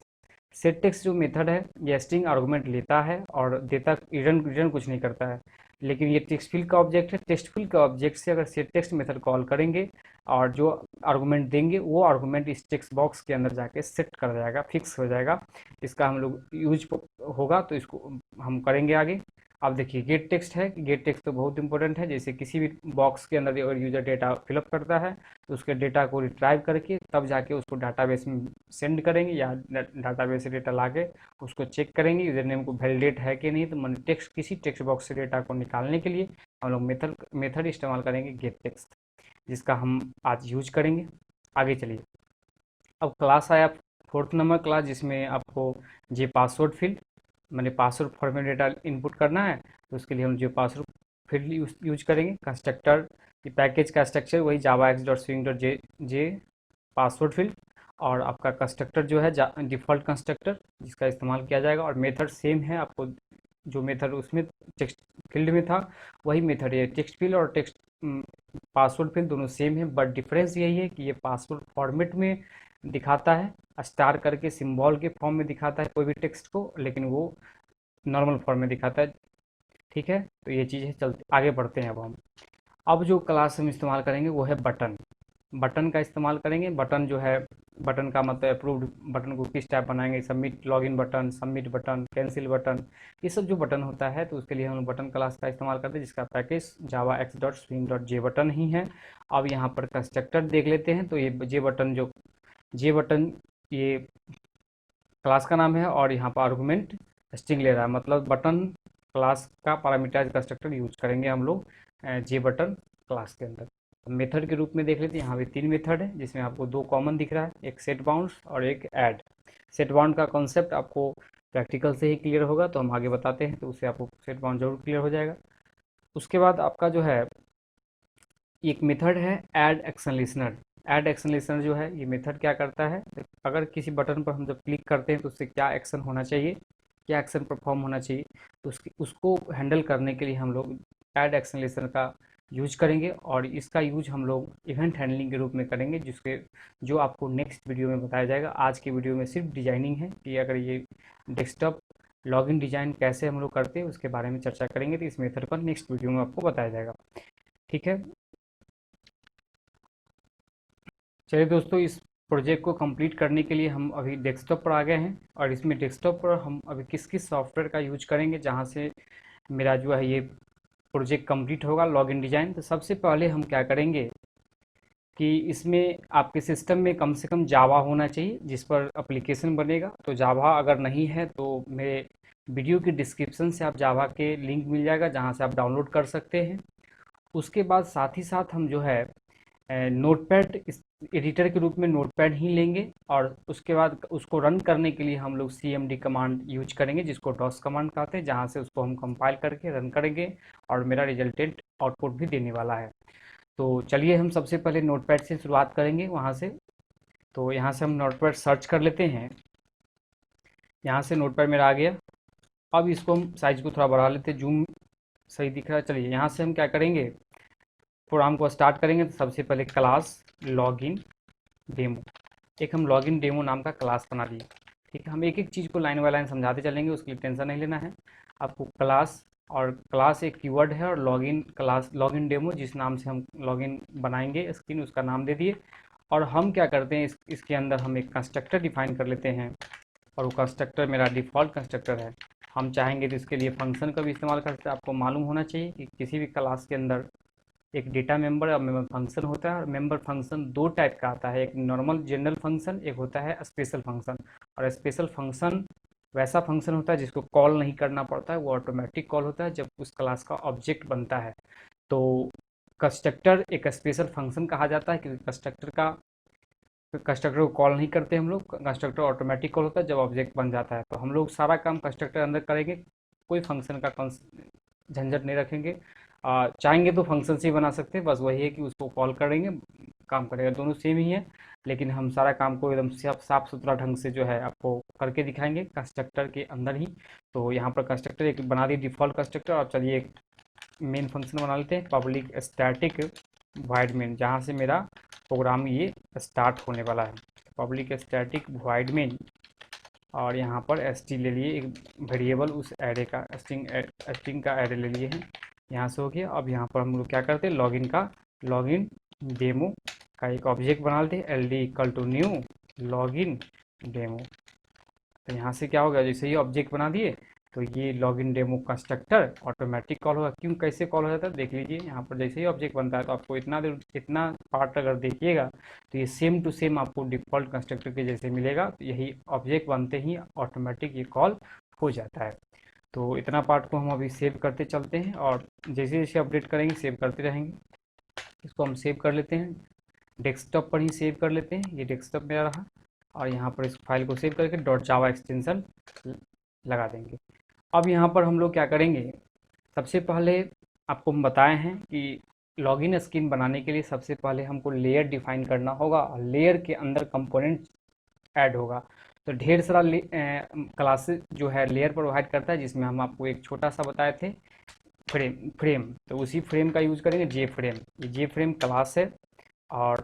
Set text जो मेथड है ये स्ट्रिंग आर्गूमेंट लेता है और देता, रिटर्न रिटर्न कुछ नहीं करता है। लेकिन ये टेक्स्ट फील्ड का ऑब्जेक्ट है। टेक्स्ट फील्ड का ऑब्जेक्ट से अगर सेट टेक्स्ट मेथड कॉल करेंगे और जो आर्गूमेंट देंगे वो आर्गूमेंट इस टेक्स्ट बॉक्स के अंदर जाके सेट कर जाएगा, फिक्स हो जाएगा। इसका हम लोग यूज होगा, तो इसको हम करेंगे आगे। अब देखिए गेट टेक्स्ट है, गेट टेक्स्ट तो बहुत इंपॉर्टेंट है। जैसे किसी भी बॉक्स के अंदर अगर यूजर डेटा फिलअप करता है तो उसके डेटा को रिट्राइव करके तब जाके उसको डाटाबेस में सेंड करेंगे, या डाटाबेस से डेटा लाके उसको चेक करेंगे यूजर नेम को वैलिडेट है कि नहीं। तो मन टेक्स्ट किसी टेक्स्ट बॉक्स से डेटा को निकालने के लिए हम लोग मेथड इस्तेमाल करेंगे गेट टेक्स्ट, जिसका हम आज यूज करेंगे। आगे चलिए, अब क्लास आया 4th नंबर क्लास, जिसमें आपको जे पासवर्ड फील्ड मैंने पासवर्ड फॉर्मेट डेटा इनपुट करना है। तो उसके लिए हम जो पासवर्ड फील्ड यूज करेंगे। कंस्ट्रक्टर, ये पैकेज का स्ट्रक्चर वही जावा एक्स डॉट स्विंग डॉट जे पासवर्ड फील्ड, और आपका कंस्ट्रक्टर जो है डिफ़ॉल्ट कंस्ट्रक्टर जिसका इस्तेमाल किया जाएगा, और मेथड सेम है। आपको जो मेथड उसमें टेक्स्ट फील्ड में था वही मेथड है। टेक्स्ट फील्ड और टेक्स्ट पासवर्ड फील्ड दोनों सेम है, बट डिफरेंस यही है कि ये पासवर्ड फॉर्मेट में दिखाता है, स्टार करके सिंबल के फॉर्म में दिखाता है कोई भी टेक्स्ट को, लेकिन वो नॉर्मल फॉर्म में दिखाता है। ठीक है, तो ये चीज़ है। चलते आगे बढ़ते हैं। अब जो क्लास हम इस्तेमाल करेंगे वो है बटन। बटन का इस्तेमाल करेंगे। बटन जो है, बटन का मतलब अप्रूव्ड बटन को किस टाइप बनाएंगे, submit login button, submit button, cancel button, ये सब जो बटन होता है तो उसके लिए हम बटन क्लास का इस्तेमाल करते हैं, जिसका package Java X dot swing dot J button ही है। अब यहाँ पर कंस्ट्रक्टर देख लेते हैं। तो ये जे बटन ये क्लास का नाम है, और यहाँ पर आर्गुमेंट स्ट्रिंग ले रहा है, मतलब बटन क्लास का पैरामीटराइज कंस्ट्रक्टर यूज करेंगे हम लोग जे बटन क्लास के अंदर। मेथड के रूप में देख लेते हैं। यहाँ पे 3 मेथड है, जिसमें आपको 2 कॉमन दिख रहा है, एक सेट बाउंड्स और एक ऐड। सेट बाउंड का कॉन्सेप्ट आपको प्रैक्टिकल से ही क्लियर होगा, तो हम आगे बताते हैं, तो उससे आपको सेट बाउंड जरूर क्लियर हो जाएगा। उसके बाद आपका जो है एक मेथड है add action listener. Add action listener जो है ये मेथड क्या करता है, अगर किसी बटन पर हम जब क्लिक करते हैं तो उससे क्या एक्शन होना चाहिए, क्या एक्शन परफॉर्म होना चाहिए, तो उसको हैंडल करने के लिए हम लोग ऐड एक्शन लिसनर का यूज करेंगे, और इसका यूज हम लोग इवेंट हैंडलिंग के रूप में करेंगे, जो आपको नेक्स्ट वीडियो में बताया जाएगा। आज की वीडियो में सिर्फ डिजाइनिंग है कि अगर ये डेस्कटॉप लॉगिन डिजाइन कैसे हम लोग करते हैं उसके बारे में चर्चा करेंगे, तो इस मेथड पर नेक्स्ट वीडियो में आपको बताया जाएगा। ठीक है, चलिए दोस्तों, इस प्रोजेक्ट को कंप्लीट करने के लिए हम अभी डेस्कटॉप पर आ गए हैं, और इसमें डेस्कटॉप पर हम अभी किस किस सॉफ्टवेयर का यूज करेंगे जहां से मेरा जो है ये प्रोजेक्ट कंप्लीट होगा लॉगिन डिजाइन। तो सबसे पहले हम क्या करेंगे कि इसमें आपके सिस्टम में कम से कम जावा होना चाहिए जिस पर एप्लीकेशन बनेगा। तो जावा अगर नहीं है तो मेरे वीडियो की डिस्क्रिप्शन से आप जावा के लिंक मिल जाएगा जहाँ से आप डाउनलोड कर सकते हैं। उसके बाद साथ ही साथ हम जो है नोटपैड इस एडिटर के रूप में नोटपैड ही लेंगे, और उसके बाद उसको रन करने के लिए हम लोग CMD कमांड यूज करेंगे, जिसको डॉस कमांड कहते हैं, जहाँ से उसको हम कंपाइल करके रन करेंगे, और मेरा रिजल्टेंट आउटपुट भी देने वाला है। तो चलिए हम सबसे पहले नोटपैड से शुरुआत करेंगे वहाँ से। तो यहाँ से हम नोटपैड सर्च कर लेते हैं। यहाँ से नोटपैड मेरा आ गया। अब इसको हम साइज को थोड़ा बढ़ा लेते हैं, जूम सही दिख रहा है। चलिए यहाँ से हम क्या करेंगे, प्रोग्राम को स्टार्ट करेंगे। तो सबसे पहले क्लास लॉगिन डेमो, एक हम लॉगिन डेमो नाम का क्लास बना दिए। ठीक है, हम एक एक चीज़ को लाइन बाय लाइन समझाते चलेंगे, उसके लिए टेंशन नहीं लेना है आपको। क्लास, और क्लास एक कीवर्ड है, और लॉगिन क्लास लॉगिन डेमो जिस नाम से हम लॉगिन बनाएंगे स्क्रीन उसका नाम दे दिए। और हम क्या करते हैं, इसके अंदर हम एक कंस्ट्रक्टर डिफाइन कर लेते हैं, और वो कंस्ट्रक्टर मेरा डिफ़ॉल्ट कंस्ट्रक्टर है। हम चाहेंगे तो इसके लिए फंक्शन का भी इस्तेमाल कर सकते हैं। आपको मालूम होना चाहिए कि किसी भी क्लास के अंदर एक डेटा मेंबर और मेंबर फंक्शन होता है, और मेंबर फंक्शन 2 टाइप का आता है, एक नॉर्मल जनरल फंक्शन, एक होता है स्पेशल फंक्शन। और स्पेशल फंक्शन वैसा फंक्शन होता है जिसको कॉल नहीं करना पड़ता है, वो ऑटोमेटिक कॉल होता है जब उस क्लास का ऑब्जेक्ट बनता है। तो कंस्ट्रक्टर एक स्पेशल फंक्शन कहा जाता है, क्योंकि कंस्ट्रक्टर को कॉल नहीं करते हम लोग, कंस्ट्रक्टर ऑटोमेटिक कॉल होता है जब ऑब्जेक्ट बन जाता है। तो हम लोग सारा काम कंस्ट्रक्टर अंदर करेंगे, कोई फंक्शन का झंझट नहीं रखेंगे। चाहेंगे तो फंक्शन से ही बना सकते हैं, बस वही है कि उसको कॉल करेंगे काम करेगा, दोनों सेम ही है। लेकिन हम सारा काम को एकदम साफ सुथरा ढंग से जो है आपको करके दिखाएंगे कंस्ट्रक्टर के अंदर ही। तो यहाँ पर कंस्ट्रक्टर एक बना दी डिफ़ॉल्ट कंस्ट्रक्टर, और चलिए एक मेन फंक्शन बना लेते हैं, पब्लिक स्टैटिक वॉइड मेन, जहाँ से मेरा प्रोग्राम ये स्टार्ट होने वाला है। पब्लिक स्टैटिक वॉइड मेन, और यहाँ पर st ले लिए एक वेरिएबल, उस एरे का स्ट्रिंग का एरे ले लिए हैं। यहाँ से हो गया। अब यहाँ पर हम लोग क्या करते हैं, लॉगिन डेमो का एक ऑब्जेक्ट बना लेते हैं, LD equal to new login demo. तो यहाँ से क्या होगा, जैसे ही ऑब्जेक्ट बना दिए, तो ये login demo constructor automatic call होगा। क्यों, कैसे कॉल हो जाता है देख लीजिए। यहाँ पर जैसे ही ऑब्जेक्ट बनता है तो आपको इतना पार्ट अगर देखिएगा तो ये सेम टू सेम आपको डिफ़ॉल्ट कंस्ट्रक्टर के जैसे मिलेगा। तो यही ऑब्जेक्ट बनते ही ऑटोमेटिक ये कॉल हो जाता है। तो इतना पार्ट को हम अभी सेव करते चलते हैं और जैसे जैसे अपडेट करेंगे सेव करते रहेंगे। इसको हम सेव कर लेते हैं, डेस्कटॉप पर ही सेव कर लेते हैं। ये डेस्कटॉप मेरा रहा और यहाँ पर इस फाइल को सेव करके डॉट जावा एक्सटेंशन लगा देंगे। अब यहाँ पर हम लोग क्या करेंगे, सबसे पहले आपको हम बताए हैं कि लॉगिन स्क्रीन बनाने के लिए सबसे पहले हमको लेयर डिफाइन करना होगा और लेयर के अंदर कंपोनेंट ऐड होगा। तो ढेर सारा क्लासेस जो है लेयर प्रोवाइड करता है, जिसमें हम आपको एक छोटा सा बताए थे फ्रेम। तो उसी फ्रेम का यूज़ करेंगे, जे फ्रेम। ये जे फ्रेम क्लास है और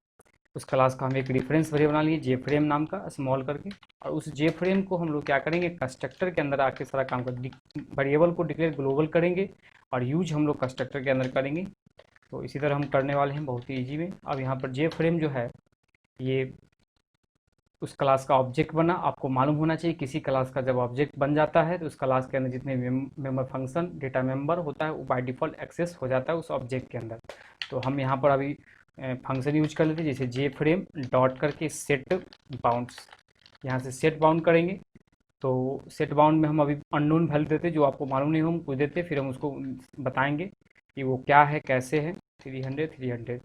उस क्लास का हम एक रेफरेंस वेरिएबल बना लिए जे फ्रेम नाम का, स्मॉल करके। और उस जे फ्रेम को हम लोग क्या करेंगे, कंस्ट्रक्टर के अंदर आके सारा काम कर वेरिएबल को डिक्लेयर ग्लोबल करेंगे और यूज हम लोग कंस्ट्रक्टर के अंदर करेंगे। तो इसी तरह हम करने वाले हैं बहुत ही ईजी में। अब यहाँ पर जे फ्रेम जो है ये उस क्लास का ऑब्जेक्ट बना। आपको मालूम होना चाहिए किसी क्लास का जब ऑब्जेक्ट बन जाता है तो उस क्लास के अंदर जितने मेंबर फंक्शन डेटा मेंबर होता है वो बाय डिफ़ॉल्ट एक्सेस हो जाता है उस ऑब्जेक्ट के अंदर। तो हम यहाँ पर अभी फंक्शन यूज कर लेते हैं, जैसे जे फ्रेम डॉट करके सेट बाउंड्स। यहाँ से सेट बाउंड करेंगे तो सेट बाउंड में हम अभी अननोन वैल्यू देते, जो आपको मालूम नहीं हो हम कुछ देते, फिर हम उसको बताएंगे कि वो क्या है कैसे है। 300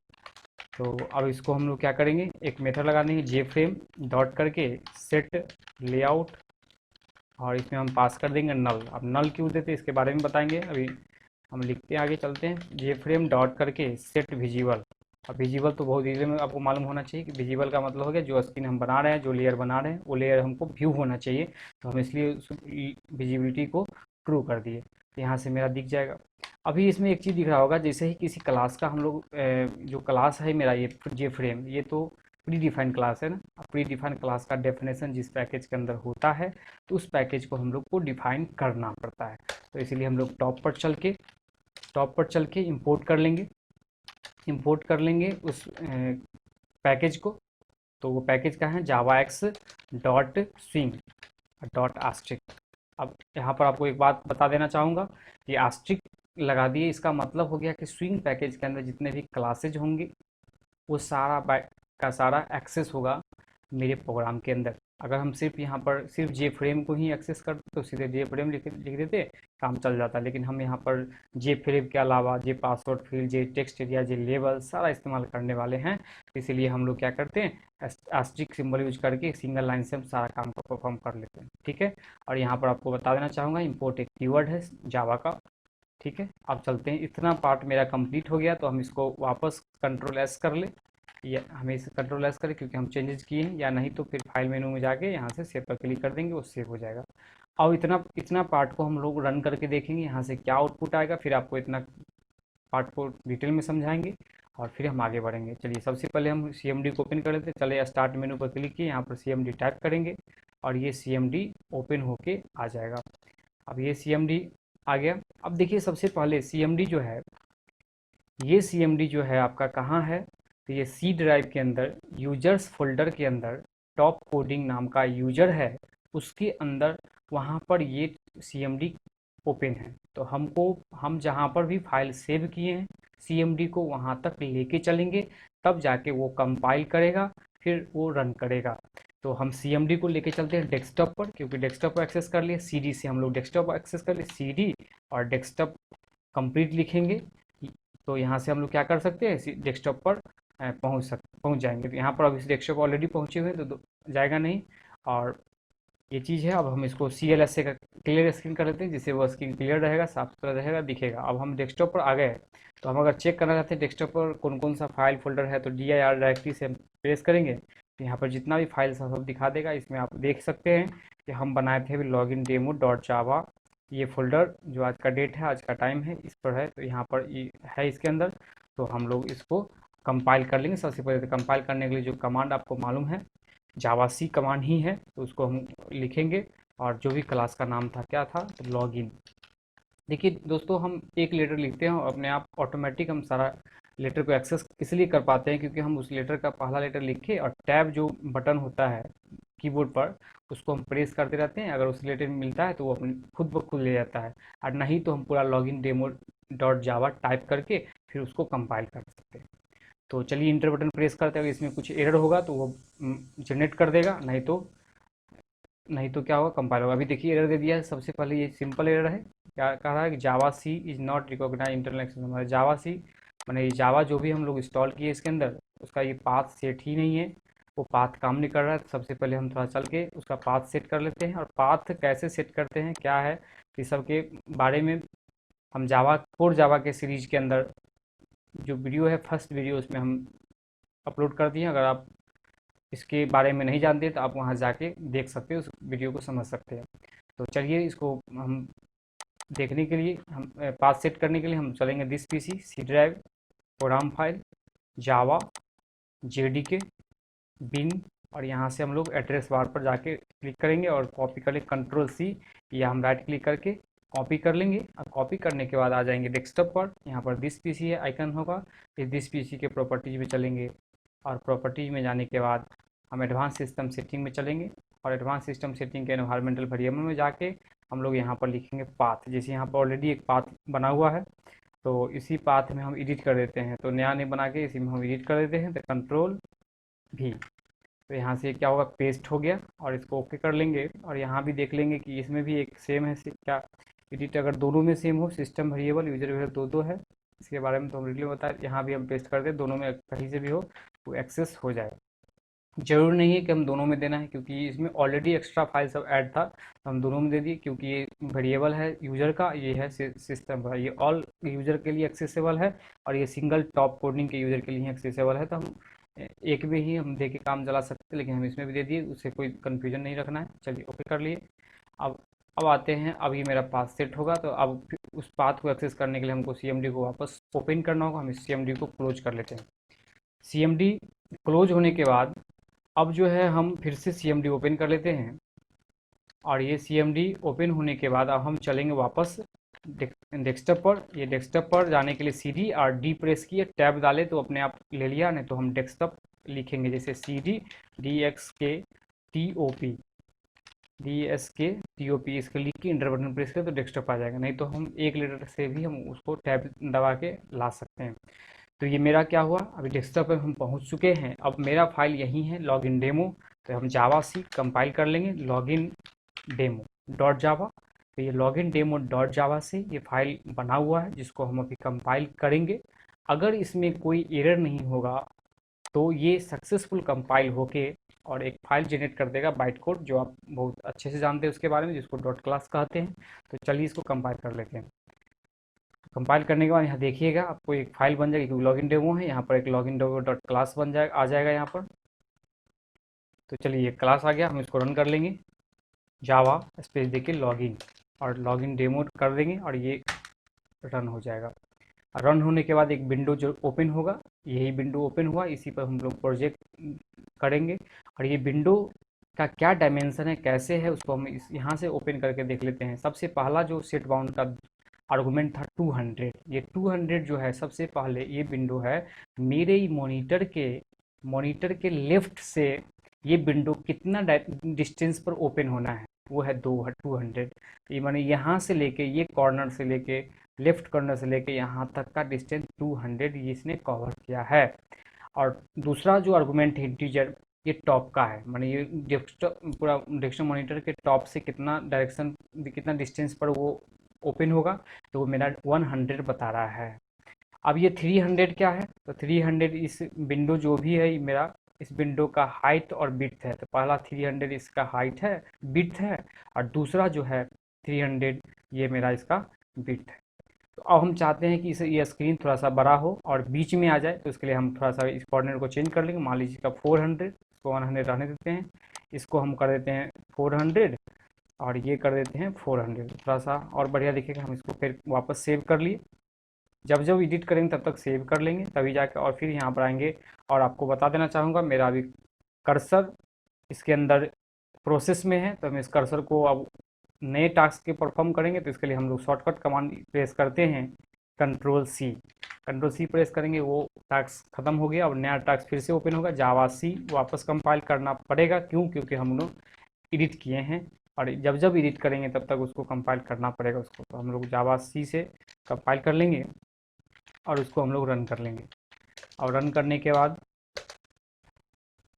तो अब इसको हम लोग क्या करेंगे, एक मेथड लगा देंगे जे फ्रेम डॉट करके सेट लेआउट और इसमें हम पास कर देंगे नल। अब नल क्यों देते इसके बारे में बताएंगे। अभी हम लिखते हैं, आगे चलते हैं। जे फ्रेम डॉट करके सेट विजिबल। अब विजिबल तो बहुत ईजी में आपको मालूम होना चाहिए कि विजिबल का मतलब हो गया जो स्क्रीन हम बना रहे हैं, जो लेयर बना रहे हैं वो लेयर हमको व्यू होना चाहिए। तो हम इसलिए विजिबिलिटी को ट्रू कर दिए, तो यहाँ से मेरा दिख जाएगा। अभी इसमें एक चीज़ दिख रहा होगा, जैसे ही किसी क्लास का हम लोग जो क्लास है मेरा ये जे फ्रेम, ये तो प्री डिफाइंड क्लास है ना। अब प्री डिफाइंड क्लास का डेफिनेशन जिस पैकेज के अंदर होता है तो उस पैकेज को हम लोग को डिफाइन करना पड़ता है। तो इसीलिए हम लोग टॉप पर चल के इंपोर्ट कर लेंगे उस पैकेज को। तो वो पैकेज का है जावा X dot swing dot Austric. अब यहाँ पर आपको एक बात बता देना चाहूँगा, ये आस्ट्रिक लगा दिए इसका मतलब हो गया कि स्विंग पैकेज के अंदर जितने भी क्लासेज होंगे वो सारा का सारा एक्सेस होगा मेरे प्रोग्राम के अंदर। अगर हम सिर्फ यहाँ पर सिर्फ जे फ्रेम को ही एक्सेस करते तो सीधे जे फ्रेम लिख देते, काम चल जाता। लेकिन हम यहाँ पर जे फ्रेम के अलावा जे पासवर्ड फील्ड, जे टेक्स्ट एरिया, जे लेबल सारा इस्तेमाल करने वाले हैं। इसीलिए हम लोग क्या करते हैं, एस्ट्रिक सिंबल यूज करके सिंगल लाइन से हम सारा काम को परफॉर्म कर लेते हैं। ठीक है। और यहाँ पर आपको बता देना चाहूँगा इम्पोर्ट एक कीवर्ड है जावा का। ठीक है, अब चलते हैं। इतना पार्ट मेरा कंप्लीट हो गया तो हम इसको वापस कंट्रोल एस कर ले, या हमें इसे कंट्रोल एस करें क्योंकि हम चेंजेस किए हैं, या नहीं तो फिर फाइल मेनू में जाके यहाँ से सेव पर क्लिक कर देंगे, वो सेव हो जाएगा। अब इतना इतना पार्ट को हम लोग रन करके देखेंगे यहाँ से क्या आउटपुट आएगा, फिर आपको इतना पार्ट को डिटेल में समझाएंगे और फिर हम आगे बढ़ेंगे। चलिए सबसे पहले हम CMD को ओपन कर लेते हैं। चले स्टार्ट मेनू पर क्लिक किए, यहाँ पर CMD टाइप करेंगे और ये CMD ओपन होके आ जाएगा। अब ये CMD आ गया। अब देखिए सबसे पहले CMD जो है, ये CMD जो है आपका कहाँ है, तो ये C ड्राइव के अंदर यूजर्स फोल्डर के अंदर टॉप कोडिंग नाम का यूजर है, उसके अंदर वहाँ पर ये CMD ओपन है। तो हम जहाँ पर भी फाइल सेव किए हैं CMD को वहाँ तक लेके चलेंगे, तब जाके वो कंपाइल करेगा, फिर वो रन करेगा। तो हम CMD को लेके चलते हैं डेस्कटॉप पर, क्योंकि डेस्कटॉप को एक्सेस कर लिए CD से, हम लोग डेस्कटॉप एक्सेस कर लिए CD और डेस्कटॉप कंप्लीट लिखेंगे। तो यहाँ से हम लोग क्या कर सकते हैं, डेस्कटॉप पर पहुँच जाएंगे। तो यहाँ पर अब इस डेस्कटॉप ऑलरेडी पहुँचे हुए हैं तो जाएगा नहीं, और ये चीज़ है। अब हम इसको CLS का क्लियर स्क्रीन कर लेते हैं, जिससे वो स्क्रीन क्लियर रहेगा, साफ सुथरा रहेगा, दिखेगा। अब हम डेस्कटॉप पर आ गए, तो हम अगर चेक करना चाहते हैं डेस्कटॉप पर कौन कौन सा फाइल फोल्डर है, तो dir डायरेक्टरी से हम प्रेस करेंगे तो यहाँ पर जितना भी फाइल सब दिखा देगा। इसमें आप देख सकते हैं कि हम बनाए थे अभी लॉगिन डेमो डॉट जावा, ये फोल्डर जो आज का डेट है, आज का टाइम है, इस पर है। तो यहाँ पर ये है इसके अंदर। तो हम लोग इसको कंपाइल कर लेंगे। सबसे पहले तो कंपाइल करने के लिए जो कमांड आपको मालूम है जावासी कमांड ही है, तो उसको हम लिखेंगे। और जो भी क्लास का नाम था क्या था, तो लॉगिन। देखिए दोस्तों, हम एक लेटर लिखते हैं अपने आप ऑटोमेटिक हम सारा लेटर को एक्सेस इसलिए कर पाते हैं क्योंकि हम उस लेटर का पहला लेटर लिखे और टैब जो बटन होता है कीबोर्ड पर उसको हम प्रेस करते रहते हैं। अगर उस रिलेटेड मिलता है तो वो अपने खुद ब खुद ले जाता है, और नहीं तो हम पूरा लॉगिन डेमो डॉट जावा टाइप करके फिर उसको कंपाइल कर सकते हैं। तो चलिए इंटर बटन प्रेस करते हैं, अगर इसमें कुछ एरर होगा तो वो जनरेट कर देगा, नहीं तो क्या होगा, कंपाइल होगा। अभी देखिए एरर दे दिया है। सबसे पहले ये सिंपल एरर है, क्या कह रहा है कि Java C is not recognize internal access. हमारा जावा सी मैंने जावा जो भी हम लोग इंस्टॉल किए इसके अंदर उसका ये पाथ सेट ही नहीं है, वो पाथ काम नहीं कर रहा है। तो सबसे पहले हम थोड़ा चल के उसका पाथ सेट कर लेते हैं। और पाथ कैसे सेट करते हैं क्या है, इस सब के बारे में हम जावा कोर जावा के सीरीज के अंदर जो वीडियो है, फर्स्ट वीडियो, उसमें हम अपलोड कर दिए। अगर आप इसके बारे में नहीं जानते तो आप वहाँ जाके देख सकते हो, उस वीडियो को समझ सकते हैं। तो चलिए इसको हम देखने के लिए, हम पाथ सेट करने के लिए हम चलेंगे this PC, C drive, program file, Java, JDK, bin, और यहाँ से हम लोग एड्रेस बार पर जाके क्लिक करेंगे और कॉपी कर लेंगे, कंट्रोल सी, या हम राइट क्लिक करके कॉपी कर लेंगे। और कॉपी करने के बाद आ जाएंगे डेस्कटॉप पर, यहाँ पर दिस पीसी है आइकन होगा, इस दिस पीसी के प्रॉपर्टीज में चलेंगे, और प्रॉपर्टीज में जाने के बाद हम एडवांस सिस्टम सेटिंग में चलेंगे, और एडवांस सिस्टम सेटिंग के एनवायरमेंटल वेरिएबल में जाके हम लोग यहाँ पर लिखेंगे पाथ। जैसे यहाँ पर ऑलरेडी एक पाथ बना हुआ है तो इसी पाथ में हम एडिट कर देते हैं, तो नया नहीं बना के इसी में हम एडिट कर देते हैं, तो कंट्रोल भी। तो यहाँ से क्या होगा, पेस्ट हो गया, और इसको ओके कर लेंगे। और यहाँ भी देख लेंगे कि इसमें भी एक सेम है क्या एडिट, अगर दोनों में सेम हो, सिस्टम वेरिएबल यूजर वेरिएबल दो है, इसके बारे में तो हम डिटेल बताए। यहाँ भी हम पेस्ट कर दें, दोनों में कहीं से भी हो वो एक्सेस हो जाए। ज़रूरी नहीं है कि हम दोनों में देना है, क्योंकि इसमें ऑलरेडी एक्स्ट्रा फाइल सब ऐड था, तो हम दोनों में दे दिए। क्योंकि ये वेरिएबल है यूज़र का, ये है सिस्टम का, ये ऑल यूज़र के लिए एक्सेसिबल है, और ये सिंगल टॉप कोडिंग के यूज़र के लिए एक्सेसिबल है। तो हम एक में ही हम दे के काम चला सकते हैं, लेकिन हम इसमें भी दे दिए, उससे कोई कन्फ्यूजन नहीं रखना है। चलिए ओके कर लिए। अब अब आते हैं, अब ये मेरा पाथ सेट होगा, तो अब उस पाथ को एक्सेस करने के लिए हमको सीएमडी को वापस ओपन करना होगा। हम इस सीएमडी को क्लोज कर लेते हैं। सीएमडी क्लोज होने के बाद अब जो है हम फिर से सीएमडी ओपन कर लेते हैं, और ये सीएमडी ओपन होने के बाद अब हम चलेंगे वापस डेस्कटॉप पर। ये डेस्कटॉप पर जाने के लिए CD और D प्रेस किए, टैब डाले तो अपने आप ले लिया, नहीं तो हम डेस्कटॉप लिखेंगे, जैसे CD DXKTOP DSKTOP, इसके लिख के इंटर बटन प्रेस करें तो डेस्कटॉप आ जाएगा, नहीं तो हम एक लेटर से भी हम उसको टैब दबा के ला सकते हैं। तो ये मेरा क्या हुआ, अभी डेस्कटॉप पर हम पहुंच चुके हैं। अब मेरा फाइल यही है लॉगिन डेमो, तो हम जावा सी कंपाइल कर लेंगे लॉगिन डेमो डॉट जावा। तो ये लॉगिन डेमो डॉट जावा से ये फाइल बना हुआ है, जिसको हम अभी कंपाइल करेंगे। अगर इसमें कोई एरर नहीं होगा तो ये सक्सेसफुल कंपाइल होके और एक फाइल जनरेट कर देगा बाइट कोड, जो आप बहुत अच्छे से जानते हैं उसके बारे में, जिसको डॉट क्लास कहते हैं। तो चलिए इसको कंपाइल कर लेते हैं। कंपाइल करने के बाद यहाँ देखिएगा आपको एक फाइल बन जाएगी, क्योंकि लॉगिन डेमो है, यहाँ पर एक लॉगिन डेमो डॉट क्लास बन जाएगा, आ जाएगा यहाँ पर। तो चलिए ये क्लास आ गया, हम इसको रन कर लेंगे, जावा स्पेस देके लॉगिन, और लॉगिन डेमो कर देंगे, और ये रन हो जाएगा। रन होने के बाद एक विंडो जो ओपन होगा, यही विंडो ओपन हुआ, इसी पर हम लोग प्रोजेक्ट करेंगे। और ये विंडो का क्या डायमेंशन है, कैसे है, उसको हम इस यहाँ से ओपन करके देख लेते हैं। सबसे पहला जो सेट बाउंड का आर्गूमेंट था 200, ये 200 जो है सबसे पहले ये विंडो है मेरे ही मॉनिटर के लेफ्ट से। ये विंडो कितना डिस्टेंस पर ओपन होना है, वो है 200। ये माने यहाँ से लेके, ये कॉर्नर से लेके, लेफ्ट कॉर्नर से लेके यहाँ तक का डिस्टेंस 200 ये इसने कवर किया है। और दूसरा जो आर्गूमेंट है इंटीजर, ये टॉप का है, माने ये डेस्कटॉप पूरा डेस्कटॉप मॉनिटर के टॉप से कितना डायरेक्शन, कितना डिस्टेंस पर वो ओपन होगा, तो वो मेरा 100 बता रहा है। अब ये 300 क्या है, तो 300 इस विंडो जो भी है मेरा, इस विंडो का हाइट और विड्थ है। तो पहला 300 इसका हाइट है, विड्थ है, और दूसरा जो है 300 ये मेरा इसका विड्थ है। तो अब हम चाहते हैं कि इसे ये स्क्रीन थोड़ा सा बड़ा हो और बीच में आ जाए, तो इसके लिए हम थोड़ा सा इस कॉर्नर को चेंज कर लेंगे। मान लीजिए इसका 400, इसको 100 रहने देते हैं, इसको हम कर देते हैं 400, और ये कर देते हैं 400, थोड़ा सा और बढ़िया दिखेगा। हम इसको फिर वापस सेव कर लिए, जब जब एडिट करेंगे तब तक सेव कर लेंगे, तभी जाकर और फिर यहाँ पर आएंगे। और आपको बता देना चाहूँगा, मेरा अभी कर्सर इसके अंदर प्रोसेस में है, तो हम इस कर्सर को अब नए टास्क के परफॉर्म करेंगे। तो इसके लिए हम लोग शॉर्टकट कमांड प्रेस करते हैं, कंट्रोल सी प्रेस करेंगे, वो टास्क खत्म हो गया। अब नया टास्क फिर से ओपन होगा, जावा सी वापस कंपाइल करना पड़ेगा। क्यों? क्योंकि हम लोग एडिट किए हैं, और जब जब एडिट करेंगे तब तक उसको कंपाइल करना पड़ेगा उसको। तो हम लोग जावा सी से कंपाइल कर लेंगे और उसको हम लोग रन कर लेंगे। और रन करने के बाद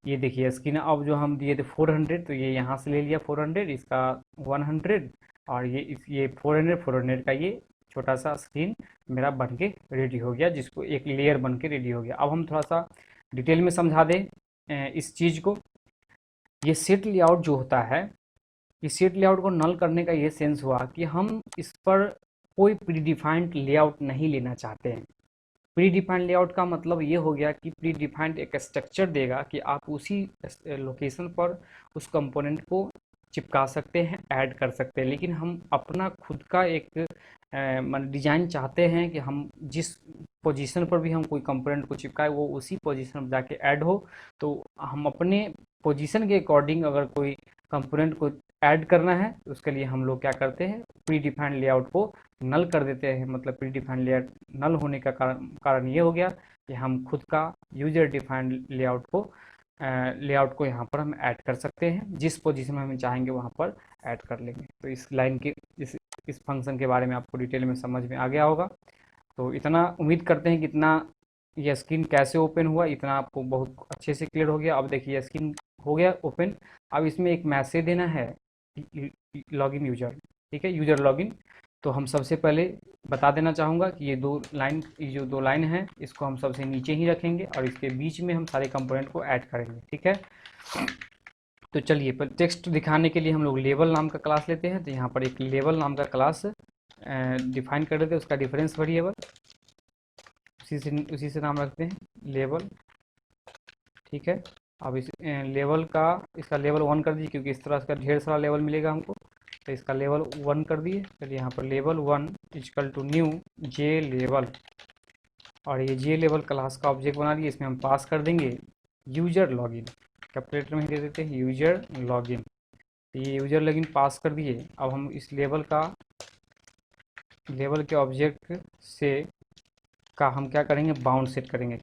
ये देखिए स्क्रीन अब जो हम दिए थे 400, तो ये यहाँ से ले लिया 400, इसका 100, और ये 400 का ये छोटा सा स्क्रीन मेरा बन के रेडी हो गया, जिसको एक लेयर बन के रेडी हो गया। अब हम थोड़ा सा डिटेल में समझा दें इस चीज़ को। ये सेट लेआउट जो होता है, इस सेट लेआउट को नल करने का ये सेंस हुआ कि हम इस पर कोई प्री डिफाइंड लेआउट नहीं लेना चाहते हैं। प्री डिफाइंड लेआउट का मतलब ये हो गया कि प्री डिफाइंड एक स्ट्रक्चर देगा कि आप उसी लोकेशन पर उस कंपोनेंट को चिपका सकते हैं, ऐड कर सकते हैं। लेकिन हम अपना खुद का एक मतलब डिज़ाइन चाहते हैं कि हम जिस पोजीशन पर भी हम कोई कंपोनेंट को चिपकाए वो उसी पोजीशन पर जाके ऐड हो। तो हम अपने पोजीशन के अकॉर्डिंग अगर कोई कंपोनेंट को ऐड करना है तो उसके लिए हम लोग क्या करते हैं, प्री डिफाइंड लेआउट को नल कर देते हैं। मतलब प्री डिफाइंड लेआउट नल होने का कारण ये हो गया कि हम खुद का यूजर डिफाइंड लेआउट को यहाँ पर हम ऐड कर सकते हैं, जिस पोजीशन में हम चाहेंगे वहाँ पर ऐड कर लेंगे। तो इस लाइन के इस फंक्शन के बारे में आपको डिटेल में समझ में आ गया होगा। तो इतना उम्मीद करते हैं कि इतना ये स्क्रीन कैसे ओपन हुआ इतना आपको बहुत अच्छे से क्लियर हो गया। अब देखिए स्क्रीन हो गया ओपन। अब इसमें एक मैसेज देना है, लॉगिन यूजर, ठीक है, यूजर लॉगिन। तो हम सबसे पहले बता देना चाहूँगा कि ये जो दो लाइन है इसको हम सबसे नीचे ही रखेंगे और इसके बीच में हम सारे कंपोनेंट को ऐड करेंगे, ठीक है। तो चलिए पर टेक्स्ट दिखाने के लिए हम लोग लेवल नाम का क्लास लेते हैं। तो यहाँ पर एक लेवल नाम का क्लास डिफाइन कर देते हैं, उसका डिफरेंस वेरिएबल उसी से नाम रखते हैं लेवल, ठीक है। अब इस लेवल का इसका लेवल 1 कर दीजिए, क्योंकि इस तरह का ढेर सारा लेवल मिलेगा हमको। तो इसका लेवल 1 कर दिए। चलिए यहाँ पर level 1 equal to new J level, और ये जे लेवल क्लास का ऑब्जेक्ट बना दिए। इसमें हम पास कर देंगे यूजर लॉगिन, कैपिटल में ही दे देते हैं यूजर लॉगिन। तो ये यूजर लॉगिन पास कर दिए। अब हम इस लेवल के ऑब्जेक्ट से का हम क्या करेंगे, बाउंड सेट करेंगे,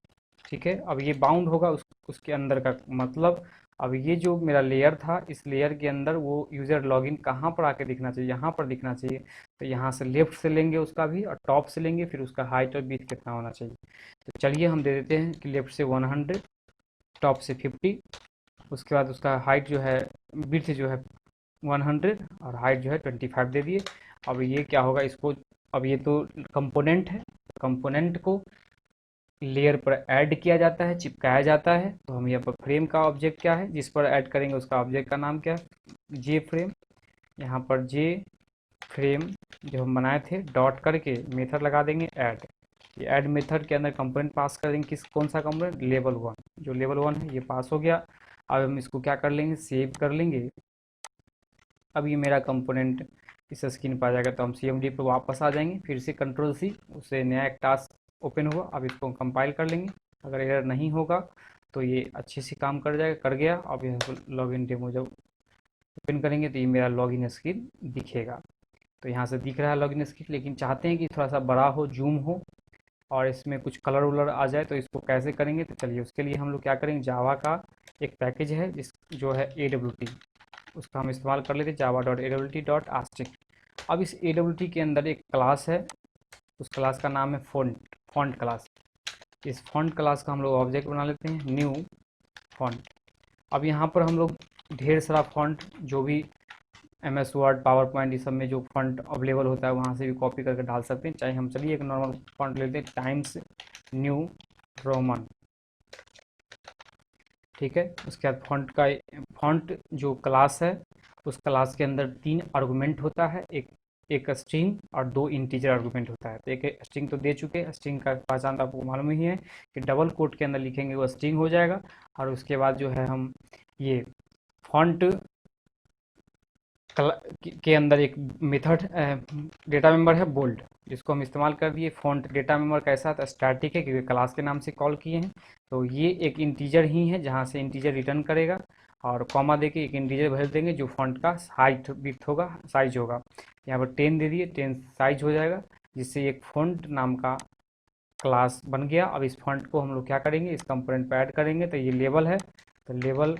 ठीक है। अब ये बाउंड होगा उसके अंदर का मतलब, अब ये जो मेरा लेयर था इस लेयर के अंदर वो यूज़र लॉगिन कहाँ पर आके दिखना चाहिए, यहाँ पर दिखना चाहिए। तो यहाँ से लेफ्ट से लेंगे उसका भी, और टॉप से लेंगे, फिर उसका हाइट और विड्थ कितना होना चाहिए। तो चलिए हम दे देते हैं कि लेफ्ट से 100, टॉप से 50, उसके बाद उसका हाइट जो है, विड्थ जो है 100, और हाइट जो है 25 दे दिए। अब ये क्या होगा इसको, अब ये तो कंपोनेंट है, कंपोनेंट को लेयर पर ऐड किया जाता है, चिपकाया जाता है। तो हम यहाँ पर फ्रेम का ऑब्जेक्ट क्या है जिस पर ऐड करेंगे उसका ऑब्जेक्ट का नाम क्या है, जे फ्रेम। यहाँ पर जे फ्रेम जो हम बनाए थे डॉट करके मेथड लगा देंगे ऐड। ये ऐड मेथड के अंदर कंपोनेंट पास कर देंगे, कौन सा कंपोनेंट, लेवल 1। जो लेवल 1 है ये पास हो गया। अब हम इसको क्या कर लेंगे, सेव कर लेंगे। अब ये मेरा कंपोनेंट इस स्क्रीन पर आ जाएगा। तो हम CMD पर वापस आ जाएंगे, फिर से कंट्रोल सी, उससे नया एक टास्क ओपन हुआ। अब इसको कंपाइल कर लेंगे। अगर एरर नहीं होगा तो ये अच्छे से काम कर गया। अब यहाँ लॉगिन डेमो जब ओपन करेंगे तो ये मेरा लॉगिन स्क्रीन दिखेगा। तो यहाँ से दिख रहा है लॉगिन स्क्रीन, लेकिन चाहते हैं कि थोड़ा सा बड़ा हो, जूम हो, और इसमें कुछ कलर वलर आ जाए। तो इसको कैसे करेंगे, तो चलिए उसके लिए हम लोग क्या करेंगे, जावा का एक पैकेज है जो है AWT, उसका हम इस्तेमाल कर लेते हैं, java.awt.astic। अब इस AWT के अंदर एक क्लास है, उस क्लास का नाम है फॉन्ट क्लास। इस फॉन्ट क्लास का हम लोग ऑब्जेक्ट बना लेते हैं, न्यू फॉन्ट। अब यहाँ पर हम लोग ढेर सारा फॉन्ट जो भी MS वर्ड, पावर पॉइंट, इस सब में जो फॉन्ट अवेलेबल होता है वहाँ से भी कॉपी करके डाल सकते हैं। चाहे हम चलिए एक नॉर्मल फॉन्ट लेते हैं, टाइम्स न्यू रोमन, ठीक है। उसके बाद फॉन्ट जो क्लास है उस क्लास के अंदर 3 आर्गूमेंट होता है, एक स्ट्रिंग और 2 इंटीजर आर्गूमेंट होता है। तो एक स्ट्रिंग तो दे चुके हैं, स्ट्रिंग का पहचान तो आपको मालूम ही है कि डबल कोट के अंदर लिखेंगे वो स्ट्रिंग हो जाएगा। और उसके बाद जो है हम ये फॉन्ट के अंदर एक मेथड डेटा मेंबर है बोल्ड, जिसको हम इस्तेमाल कर दिए। फॉन्ट डेटा मेंबर कैसा था, स्टैटिक है क्योंकि क्लास के नाम से कॉल किए हैं। तो ये एक इंटीजर ही है जहाँ से इंटीजर रिटर्न करेगा, और कॉमा देके एक इंटीजर भर देंगे जो फॉन्ट का हाइट विड्थ होगा, साइज होगा। यहाँ पर 10 दे दिए, 10 साइज हो जाएगा। जिससे एक फ़ॉन्ट नाम का क्लास बन गया। अब इस फ़ॉन्ट को हम लोग क्या करेंगे, इस कंपोनेंट पे ऐड करेंगे। तो ये लेवल है, तो लेवल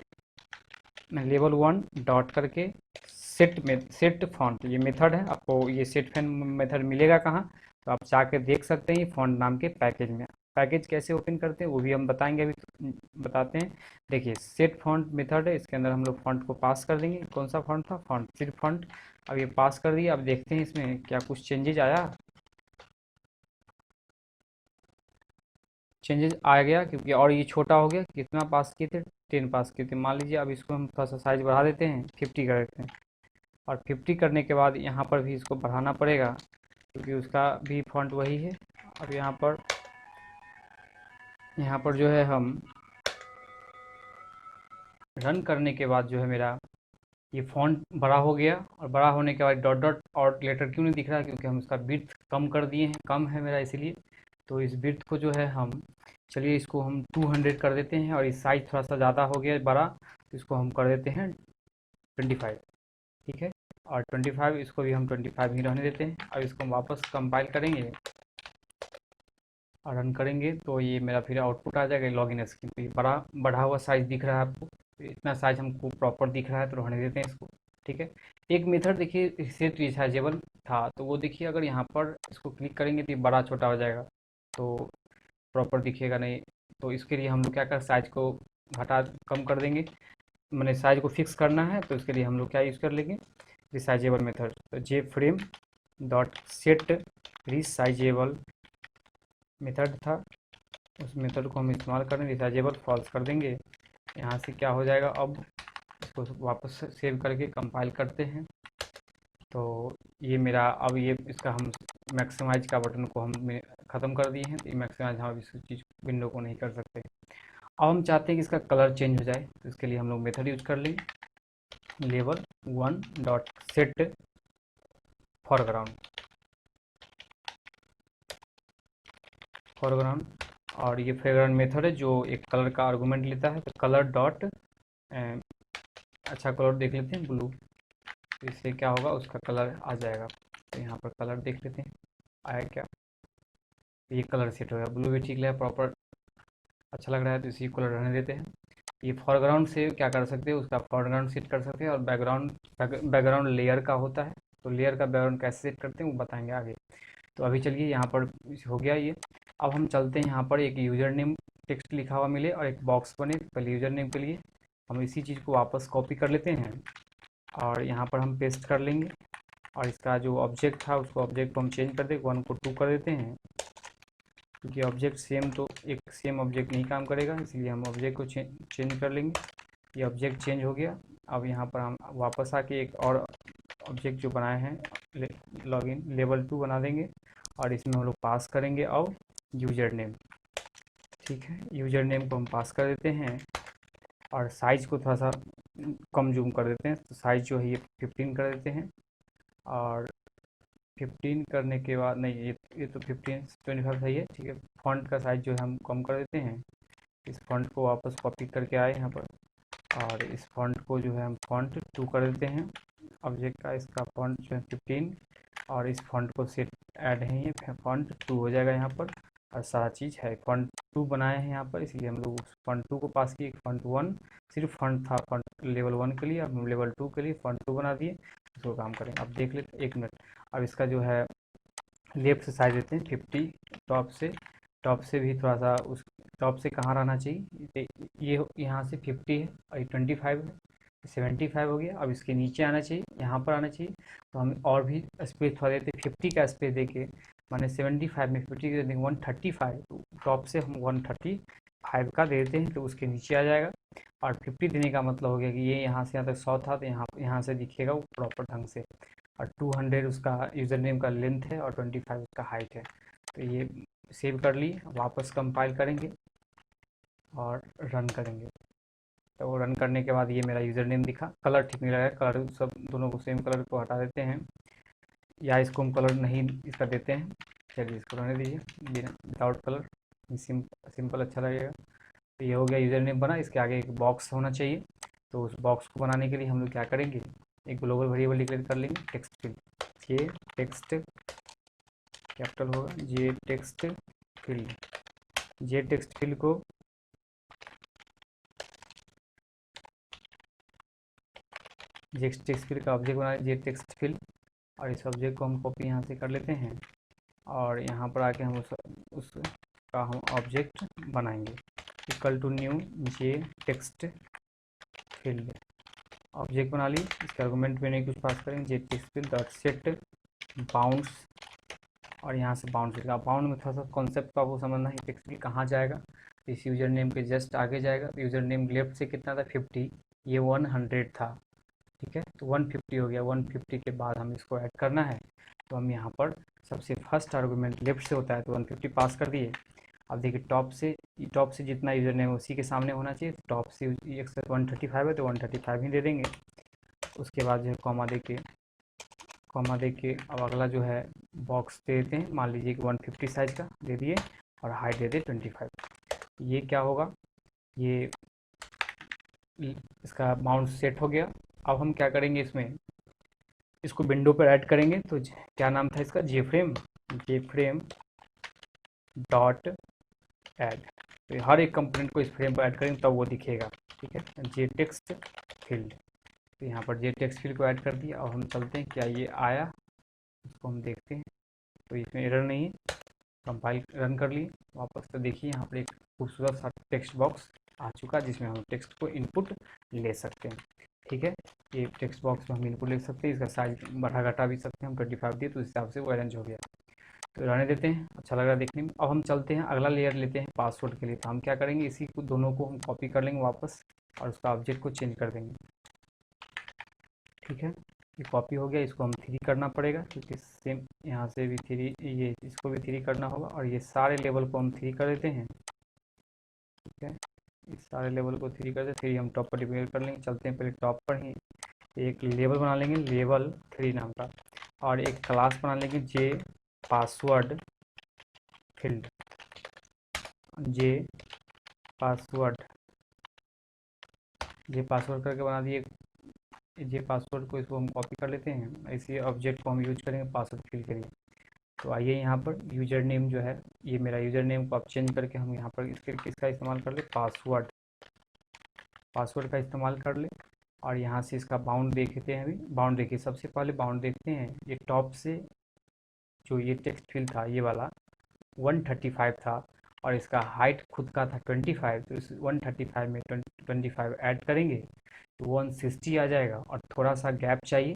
1 डॉट करके सेट फॉन्ट, ये मेथड है। आपको ये सेट फॉन्ट मेथड मिलेगा कहाँ, तो आप जाके देख सकते हैं फॉन्ट नाम के पैकेज में। पैकेज कैसे ओपन करते हैं वो भी हम बताएंगे, अभी बताते हैं। देखिए सेट फॉन्ट मेथड है, इसके अंदर हम लोग फॉन्ट को पास कर देंगे। कौन सा फॉन्ट था, फॉन्ट सिर्फ फॉन्ट। अब ये पास कर दिया। अब देखते हैं इसमें क्या कुछ चेंजेज आया। चेंजेस आ गया क्योंकि और ये छोटा हो गया। कितना पास किए थे, 10 पास किए थे मान लीजिए। अब इसको हम थोड़ा सा साइज़ बढ़ा देते हैं, 50 कर देते हैं। और 50 करने के बाद यहाँ पर भी इसको बढ़ाना पड़ेगा क्योंकि उसका भी फॉन्ट वही है। अब यहाँ पर जो है हम रन करने के बाद जो है मेरा ये फॉन्ट बड़ा हो गया। और बड़ा होने के बाद डॉट डॉट और लेटर क्यों नहीं दिख रहा, क्योंकि हम इसका विड्थ कम कर दिए हैं, कम है मेरा इसलिए। तो इस विड्थ को जो है हम, चलिए इसको हम 200 कर देते हैं। और इस साइज़ थोड़ा सा ज़्यादा हो गया बड़ा, तो इसको हम कर देते हैं 25, ठीक है। और 25 इसको भी हम 25 ही रहने देते हैं। अब इसको हम वापस कंपाइल करेंगे और रन करेंगे तो ये मेरा फिर आउटपुट आ जाएगा लॉगिन स्क्रीन पे। बड़ा बढ़ा हुआ साइज़ दिख रहा है आपको, तो इतना साइज़ हमको प्रॉपर दिख रहा है तो रहने देते हैं इसको, ठीक है। एक मेथड देखिए सेट रिसाइजेबल था, तो वो देखिए अगर यहाँ पर इसको क्लिक करेंगे तो ये बड़ा छोटा हो जाएगा, तो प्रॉपर दिखेगा नहीं। तो इसके लिए हम लोग क्या कर, साइज़ को घटा कम कर देंगे। मैंने साइज़ को फिक्स करना है तो इसके लिए हम लोग क्या यूज़ कर लेंगे, रिसाइजेबल मेथड। तो J frame dot set resizable method था, उस मेथड को हम इस्तेमाल करें, रिसाइजेबल फॉल्स कर देंगे। यहाँ से क्या हो जाएगा, अब इसको वापस सेव करके कंपाइल करते हैं। तो ये मेरा अब ये इसका हम मैक्सिमाइज का बटन को हम ख़त्म कर दिए हैं। तो ये मैक्सिमाइज हम इस चीज़ विंडो को नहीं कर सकते। अब हम चाहते हैं कि इसका कलर चेंज हो जाए, तो इसके लिए हम लोग मेथड यूज कर लेंगे, लेवल 1 डॉट सेट फॉरग्राउंड। और ये फॉरग्राउंड मेथड है जो एक कलर का आर्गूमेंट लेता है। तो कलर डॉट, अच्छा कलर देख लेते हैं ब्लू, तो इससे क्या होगा उसका कलर आ जाएगा। तो यहाँ पर कलर देख लेते हैं आया क्या, ये कलर सेट हो गया, ब्लू भी ठीक लगा प्रॉपर, अच्छा लग रहा है, तो इसी कलर रहने देते हैं। ये फॉरग्राउंड से क्या कर सकते हैं, उसका फॉरग्राउंड सेट कर सकते हैं। और बैकग्राउंड लेयर का होता है, तो लेयर का बैकग्राउंड कैसे सेट करते हैं वो बताएंगे आगे। तो अभी चलिए यहाँ पर हो गया ये। अब हम चलते हैं, यहाँ पर एक यूज़र नेम टेक्स्ट लिखा हुआ मिले और एक बॉक्स बने। पहले यूज़र नेम के लिए हम इसी चीज़ को वापस कॉपी कर लेते हैं और यहाँ पर हम पेस्ट कर लेंगे। और इसका जो ऑब्जेक्ट था उसको ऑब्जेक्ट को हम चेंज कर देंगे, 1 को 2 कर देते हैं, क्योंकि ऑब्जेक्ट सेम तो एक सेम ऑब्जेक्ट नहीं काम करेगा, इसलिए हम ऑब्जेक्ट को चेंज कर लेंगे। ये ऑब्जेक्ट चेंज हो गया। अब यहाँ पर हम वापस आके एक और ऑब्जेक्ट जो बनाए हैं लॉगिन लेवल 2 बना देंगे और इसमें हम लोग पास करेंगे अब यूज़र नेम, ठीक है। यूज़र नेम को हम पास कर देते हैं और साइज़ को थोड़ा सा कम जूम कर देते हैं। तो साइज़ जो है ये 15 कर देते हैं। और 15 करने के बाद, नहीं ये तो 15 25 सही है, ठीक है। फॉन्ट का साइज़ जो है हम कम कर देते हैं। इस फॉन्ट को वापस कॉपी करके आए यहाँ पर और इस फॉन्ट को जो है हम फॉन्ट 2 कर देते हैं ऑब्जेक्ट का। इसका फॉन्ट जो है 15 और इस फॉन्ट को सेट ऐड है, ये फॉन्ट 2 हो जाएगा यहाँ पर। और सारा चीज़ है, फॉन्ट 2 बनाए हैं यहाँ पर, इसलिए हम लोग उस फॉन्ट 2 को पास किए। फॉन्ट 1 सिर्फ फॉन्ट था फॉन्ट लेवल 1 के लिए, अब हम लेवल 2 के लिए फॉन्ट 2 बना दिए। इसको काम करें, अब देख लेते हैं, 1 मिनट। अब इसका जो है लेफ्ट से साइज देते हैं 50, टॉप से भी थोड़ा सा उस टॉप से कहाँ रहना चाहिए, ये यहाँ से 50 है और ये 25 है, 75 हो गया। अब इसके नीचे आना चाहिए, यहाँ पर आना चाहिए। तो हम और भी स्पेस थोड़ा देते, 50 का स्पेस देके, माने 75 में 50 का देंगे 135, तो टॉप से हम 135 का दे देते हैं तो उसके नीचे आ जाएगा। और 50 देने का मतलब हो गया कि ये यहाँ से यहाँ तक 100 था, तो यहाँ से दिखेगा वो प्रॉपर ढंग से। और 200 उसका यूज़र नेम का लेंथ है और 25 उसका हाइट है। तो ये सेव कर लिए, वापस कंपाइल करेंगे और रन करेंगे। तो रन करने के बाद ये मेरा यूज़र नेम दिखा। कलर ठीक नहीं लगा, कलर सब दोनों को सेम कलर को हटा देते हैं, या इसको हम कलर नहीं इसका देते हैं। चलिए इसको रहने दीजिए बिना विदाउट कलर, सिंपल अच्छा लगेगा। तो ये हो गया यूज़र नेम बना। इसके आगे एक बॉक्स होना चाहिए, तो उस बॉक्स को बनाने के लिए हम लोग क्या करेंगे, एक ग्लोबल वेरिएबल डिक्लेयर कर लेंगे टेक्स्ट फील्ड, ये टेक्स्ट कैपिटल होगा जे टेक्स्ट फील्ड। जे टेक्स्ट फील्ड को जे टेक्स्ट फील्ड का ऑब्जेक्ट बना जे टेक्स्ट फील्ड, और इस ऑब्जेक्ट को हम कॉपी यहाँ से कर लेते हैं और यहाँ पर आके हम उसका हम ऑब्जेक्ट बनाएंगे। Equal to new J text field, object बना ली। इसके आर्गुमेंट में नहीं कुछ पास करेंगे, J text field dot set bounds, और यहाँ से बाउंड का बाउंड में थोड़ा सा कॉन्सेप्ट का वो समझना है, टेक्स्ट फील्ड कहाँ जाएगा। इस यूजर नेम के जस्ट आगे जाएगा। तो यूजर नेम लेफ्ट से कितना था 50, ये 100 था, ठीक है। तो 150 हो गया। 150 के बाद हम इसको ऐड करना है, तो हम यहाँ पर सबसे फर्स्ट आर्गुमेंट लेफ्ट से होता है तो 150 पास कर दिए। अब देखिए टॉप से जितना यूजर नेम उसी के सामने होना चाहिए। टॉप से 135 है तो 135 ही दे देंगे। उसके बाद जो है कॉमा दे के अब अगला जो है बॉक्स दे देते हैं, मान लीजिए कि 150 साइज का दे दिए और हाइट दे दे 25। ये क्या होगा, ये इसका बाउंड सेट हो गया। अब हम क्या करेंगे, इसको विंडो पर ऐड करेंगे। तो क्या नाम था इसका, जेफ्रेम डॉट ऐड। तो हर एक कंपोनेंट को इस फ्रेम पर ऐड करेंगे तब वो दिखेगा, ठीक है। जे टेक्स्ट फील्ड, तो यहाँ पर जे टेक्स्ट फील्ड को ऐड कर दिया। अब हम चलते हैं क्या ये आया, इसको हम देखते हैं। तो इसमें एरर नहीं है, कंपाइल रन कर लिए वापस। तो देखिए यहाँ पर एक खूबसूरत सा टेक्स्ट बॉक्स आ चुका है जिसमें हम टेक्स्ट को इनपुट ले सकते हैं, ठीक है। ये टेक्स्ट बॉक्स में हम इनपुट ले सकते हैं, इसका साइज बढ़ा घटा भी सकते हैं। हम 25 दिए तो उस हिसाब से वो अरेंज हो गया। तो रहने देते हैं, अच्छा लग रहा है देखने में। अब हम चलते हैं अगला लेयर लेते हैं पासवर्ड के लिए। तो हम क्या करेंगे, इसी को दोनों को हम कॉपी कर लेंगे वापस और उसका ऑब्जेक्ट को चेंज कर देंगे, ठीक है। ये कॉपी हो गया, इसको हम 3 करना पड़ेगा क्योंकि सेम यहाँ से भी 3, ये इसको भी 3 करना होगा। और ये सारे लेवल को हम 3 कर देते हैं, ठीक है। इस सारे लेवल को 3 कर देते, 3 हम टॉप पर डिक्लेयर कर लेंगे। चलते हैं पहले टॉप पर ही एक लेवल बना लेंगे, लेवल 3 नाम का, और एक क्लास बना लेंगे जे पासवर्ड फील्ड। जे पासवर्ड करके बना दिए। जे पासवर्ड को इसको हम कॉपी कर लेते हैं, इसी ऑब्जेक्ट को हम यूज करेंगे पासवर्ड फील्ड के लिए। तो आइए यहाँ पर यूजर नेम जो है, ये मेरा यूजर नेम को आप चेंज करके हम यहाँ पर इसका इस्तेमाल कर ले, पासवर्ड का इस्तेमाल कर ले। और यहाँ से इसका बाउंड देखते हैं। अभी बाउंड देखिए, सबसे पहले बाउंड देखते हैं। ये टॉप से जो ये टेक्स्ट फील्ड था ये वाला 135 था और इसका हाइट खुद का था 25। तो इस 135 में 25 ऐड करेंगे तो 160 आ जाएगा। और थोड़ा सा गैप चाहिए,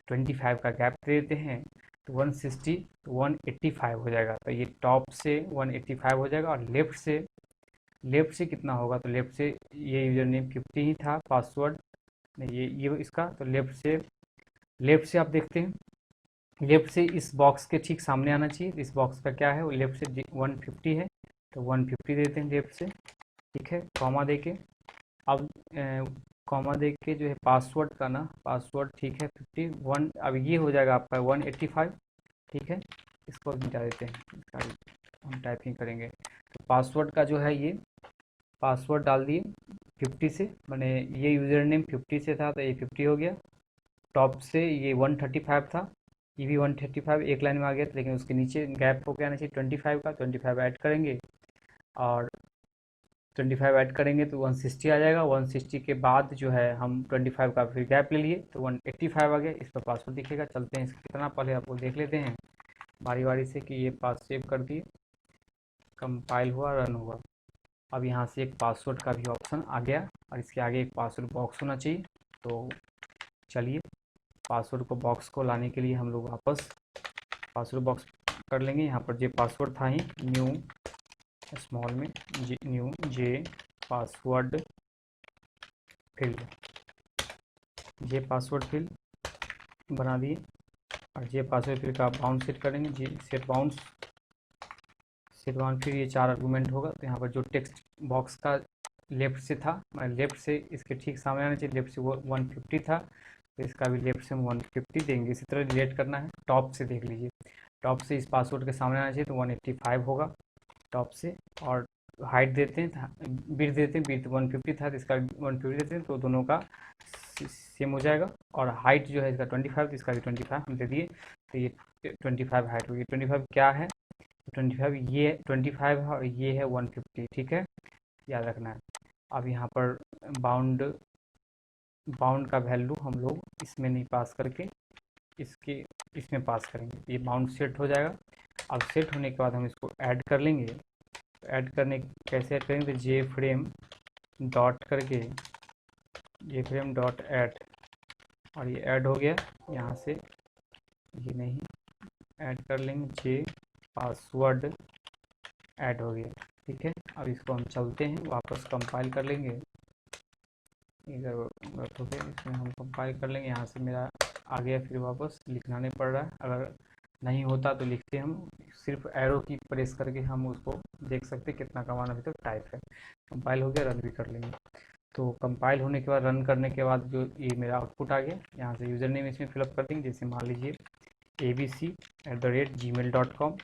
25 का गैप दे देते हैं तो 160 तो 185 हो जाएगा। तो ये टॉप से 185 हो जाएगा। और लेफ्ट से कितना होगा, तो लेफ्ट से ये यूजर नेम 50 ही था, पासवर्ड नहीं ये इसका। तो लेफ्ट से आप देखते हैं, लेफ्ट से इस बॉक्स के ठीक सामने आना चाहिए। इस बॉक्स का क्या है, वो लेफ्ट से 150 है तो 150 देते हैं लेफ्ट से, ठीक है। कॉमा दे के अब कॉमा दे के जो है पासवर्ड का ना, पासवर्ड ठीक है 51। अब ये हो जाएगा आपका 185, ठीक है। इसको मिटा देते हैं, इसका हम टाइपिंग करेंगे। तो पासवर्ड का जो है ये पासवर्ड डाल दिए 50 से, मैंने ये यूज़र नेम 50 से था तो ये 50 हो गया। टॉप से ये 135 था, ये भी 135 एक लाइन में आ गया था, लेकिन उसके नीचे गैप हो गया ना चाहिए 25 का। 25 ऐड करेंगे और 25 ऐड करेंगे तो 160 आ जाएगा। 160 के बाद जो है हम 25 का फिर गैप ले लिए तो 185 आ गया। इस पर पासवर्ड दिखेगा। चलते हैं इसका कितना, पहले आपको देख लेते हैं बारी बारी से कि ये पास सेव कर दिए, कंपाइल हुआ, रन हुआ। अब यहाँ से एक पासवर्ड का भी ऑप्शन आ गया और इसके आगे एक पासवर्ड बॉक्स होना चाहिए। तो चलिए पासवर्ड को बॉक्स को लाने के लिए हम लोग वापस पासवर्ड बॉक्स कर लेंगे। यहाँ पर जे पासवर्ड था ही, न्यू स्मॉल में न्यू जे पासवर्ड फील्ड, जे पासवर्ड फील्ड बना दिए। और जे पासवर्ड फील्ड का बाउंड सेट करेंगे, जी सेट बाउंड फिर ये 4 आर्गूमेंट होगा। तो यहाँ पर जो टेक्स्ट बॉक्स का लेफ्ट से था, लेफ्ट से इसके ठीक सामने आना चाहिए। लेफ्ट से वो 150 था तो इसका भी लेफ्ट से हम 150 देंगे। इसी तरह डिलीट करना है। टॉप से देख लीजिए, टॉप से इस पासवर्ड के सामने आना चाहिए तो 185 होगा टॉप से। और हाइट देते हैं, बिट देते हैं, बिट 150 था तो इसका 150 देते हैं तो दोनों का सेम हो जाएगा। और हाइट जो है इसका 25 तो इसका भी 25 हम दे दिए। तो ये 25 हाइट होगी। 25 क्या है? 25 ये 25 है और ये है 150, ठीक है, याद रखना है। अब यहाँ पर बाउंड बाउंड का वैल्यू हम लोग इसमें नहीं पास करके इसके इसमें पास करेंगे, ये बाउंड सेट हो जाएगा। अब सेट होने के बाद हम इसको ऐड कर लेंगे। तो ऐड करने कैसे ऐड करेंगे? तो जे फ्रेम डॉट करके जे फ्रेम डॉट ऐड, और ये ऐड हो गया। यहाँ से ये नहीं ऐड कर लेंगे, जे पासवर्ड ऐड हो गया, ठीक है। अब इसको हम चलते हैं, वापस कंपाइल कर लेंगे। इधर गलत हो गया, इसमें हम कंपाइल कर लेंगे। यहाँ से मेरा आ गया, फिर वापस लिखना नहीं पड़ रहा है। अगर नहीं होता तो लिखते हम, सिर्फ एरो की प्रेस करके हम उसको देख सकते कितना कमाना अभी तक टाइप है। कंपाइल हो गया, रन भी कर लेंगे। तो कंपाइल होने के बाद, रन करने के बाद जो ये मेरा आउटपुट आ गया, यहाँ से यूज़र नेम इसमें फिलअप कर देंगे। जैसे मान लीजिए abc@gmail.com,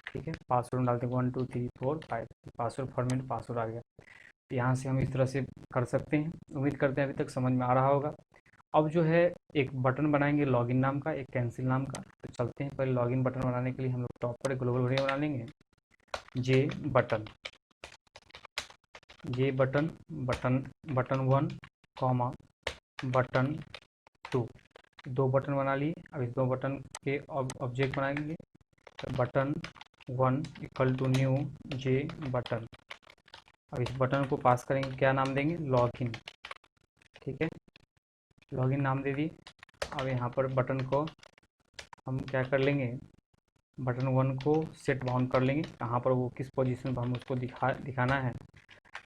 ठीक है। पासवर्ड डालते हैं 1 2 3 4 5, पासवर्ड फॉर्मेट पासवर्ड आ गया। तो यहाँ से हम इस तरह से कर सकते हैं। उम्मीद करते हैं अभी तक समझ में आ रहा होगा। अब जो है एक बटन बनाएंगे लॉगिन नाम का, एक कैंसिल नाम का। तो चलते हैं, पहले लॉगिन बटन बनाने के लिए हम लोग टॉप पर ग्लोबल वेरिएबल बना लेंगे, जे बटन, जे बटन, बटन 1 कॉमा बटन 2, दो बटन बना लिए। अब इस दो बटन के ऑब्जेक्ट बनाएंगे। तो button 1 equal to new J button. अब इस बटन को पास करेंगे, क्या नाम देंगे? लॉगिन, ठीक है, लॉगिन नाम दे दिए। अब यहाँ पर बटन को हम क्या कर लेंगे? बटन 1 को सेट बाउंड कर लेंगे, कहाँ पर वो किस पोजीशन पर हम उसको दिखाना है।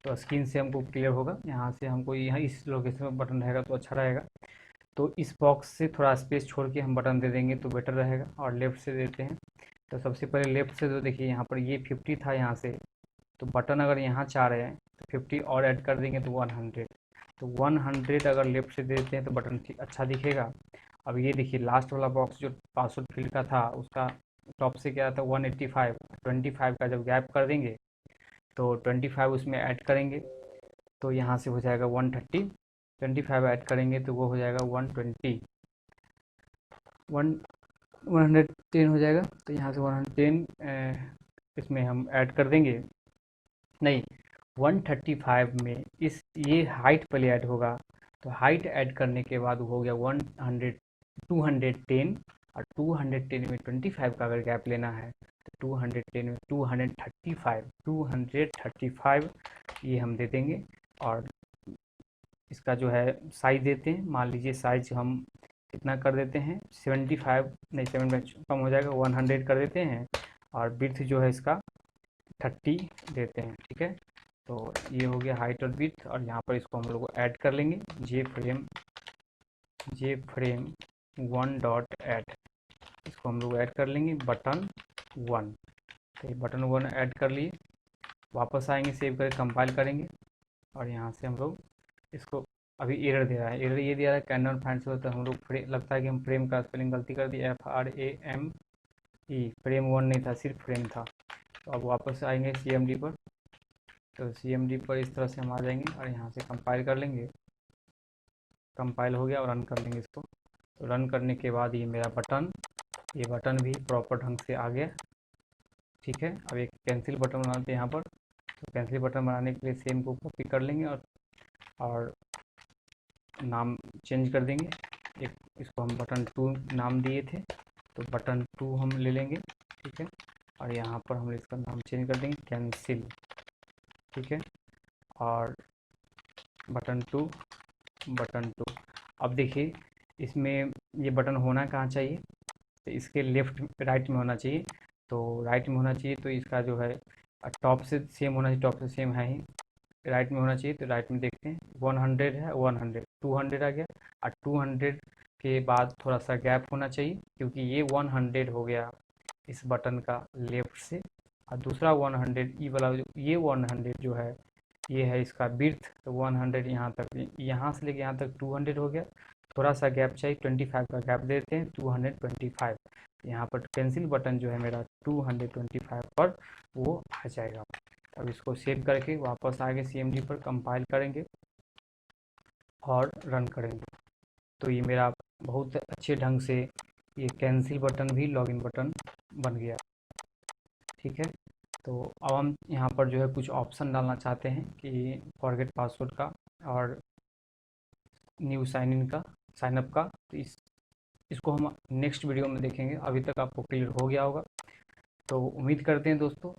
तो स्क्रीन से हमको क्लियर होगा। यहाँ से हमको यहाँ इस लोकेशन पर बटन रहेगा तो अच्छा रहेगा। तो इस बॉक्स से थोड़ा स्पेस छोड़ के हम बटन दे देंगे तो बेटर रहेगा। और लेफ़्ट से देते हैं, तो सबसे पहले लेफ़्ट से तो देखिए यहाँ पर ये 50 था यहाँ से, तो बटन अगर यहाँ चाह रहे हैं तो 50 और ऐड कर देंगे तो 100। तो 100 अगर लेफ़्ट से दे देते हैं तो बटन अच्छा दिखेगा। अब ये देखिए लास्ट वाला बॉक्स जो पासवर्ड फील्ड का था, उसका टॉप से क्या था? 185। 25 का जब गैप कर देंगे तो 25 उसमें ऐड करेंगे, तो यहाँ से हो जाएगा 130। 25 ऐड करेंगे तो वो हो जाएगा 120, 110 हो जाएगा। तो यहाँ से 110 इसमें हम ऐड कर देंगे, नहीं 135 में इस ये हाइट पहले ऐड होगा। तो हाइट ऐड करने के बाद हो गया 100, 210, और 210 में 25 का अगर गैप लेना है तो 210 में 235 ये हम दे देंगे। और इसका जो है साइज देते हैं, मान लीजिए साइज हम कितना कर देते हैं? 75, नहीं 7 कम हो जाएगा, 100 कर देते हैं। और विड्थ जो है इसका 30 देते हैं, ठीक है। तो ये हो गया हाइट और विड्थ। और यहाँ पर इसको हम लोग ऐड कर लेंगे, जे फ्रेम 1 डॉट ऐड, इसको हम लोग ऐड कर लेंगे बटन 1। तो ये बटन 1 ऐड कर लिए। वापस आएंगे, सेव करके कंपाइल करेंगे, और यहाँ से हम लोग इसको, अभी एरर दे रहा है, एरर ये दे रहा है कैनन फाइंड से, तो हम लोग लगता है कि हम फ्रेम का स्पेलिंग गलती कर दी, FRAME, फ्रेम 1 नहीं था, सिर्फ फ्रेम था। तो अब वापस आएंगे CMD पर, तो CMD पर इस तरह से हम आ जाएंगे और यहाँ से कंपाइल कर लेंगे। कंपाइल हो गया और रन कर लेंगे इसको। तो रन करने के बाद ये मेरा बटन, ये बटन भी प्रॉपर ढंग से आ गया, ठीक है। अब एक कैंसिल बटन बनाते हैं यहाँ पर। तो कैंसिल बटन बनाने के लिए सेम को कॉपी कर लेंगे और नाम चेंज कर देंगे। एक इसको हम बटन 2 नाम दिए थे, तो बटन 2 हम ले लेंगे, ठीक है। और यहाँ पर हम इसका नाम चेंज कर देंगे कैंसिल, ठीक है। और बटन 2, बटन 2। अब देखिए इसमें ये बटन होना कहाँ चाहिए? तो इसके लेफ्ट राइट में होना चाहिए। तो राइट में होना चाहिए, तो इसका जो है टॉप से सेम होना चाहिए, टॉप से सेम है ही, राइट में होना चाहिए। तो राइट में देखते हैं 100 है, 100, 200 आ गया। और 200 के बाद थोड़ा सा गैप होना चाहिए, क्योंकि ये 100 हो गया इस बटन का लेफ्ट से, और दूसरा 100 ई वाला ये 100 जो है ये है इसका बिर्थ। तो 100 यहाँ तक, यहाँ से लेके यहाँ तक 200 हो गया। थोड़ा सा गैप चाहिए, 25 का गैप देते हैं, 225। यहाँ पर कैंसिल बटन जो है मेरा 225 पर वो आ जाएगा। अब इसको सेव करके वापस आगे CMD पर कंपाइल करेंगे और रन करेंगे। तो ये मेरा बहुत अच्छे ढंग से ये कैंसिल बटन भी लॉगिन बटन बन गया। ठीक है, तो अब हम यहाँ पर जो है कुछ ऑप्शन डालना चाहते हैं कि फॉरगेट पासवर्ड का और न्यू साइन इन का, साइनअप का। तो इसको हम नेक्स्ट वीडियो में देखेंगे। अभी तक आपको क्लियर हो गया होगा। तो उम्मीद करते हैं दोस्तों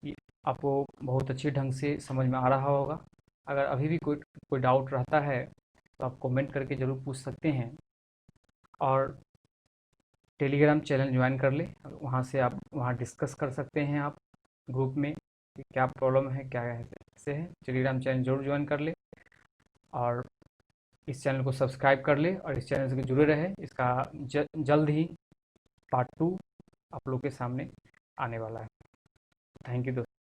कि आपको बहुत अच्छे ढंग से समझ में आ रहा होगा। अगर अभी भी कोई डाउट रहता है तो आप कमेंट करके ज़रूर पूछ सकते हैं, और टेलीग्राम चैनल ज्वाइन कर ले, वहाँ से आप वहाँ डिस्कस कर सकते हैं आप ग्रुप में कि क्या प्रॉब्लम है, क्या है, कैसे है। टेलीग्राम चैनल जरूर ज्वाइन कर ले और इस चैनल को सब्सक्राइब कर ले और इस चैनल से जुड़े रहे। इसका जल्द ही पार्ट 2 आप लोग के सामने आने वाला है। थैंक यू दोस्तों।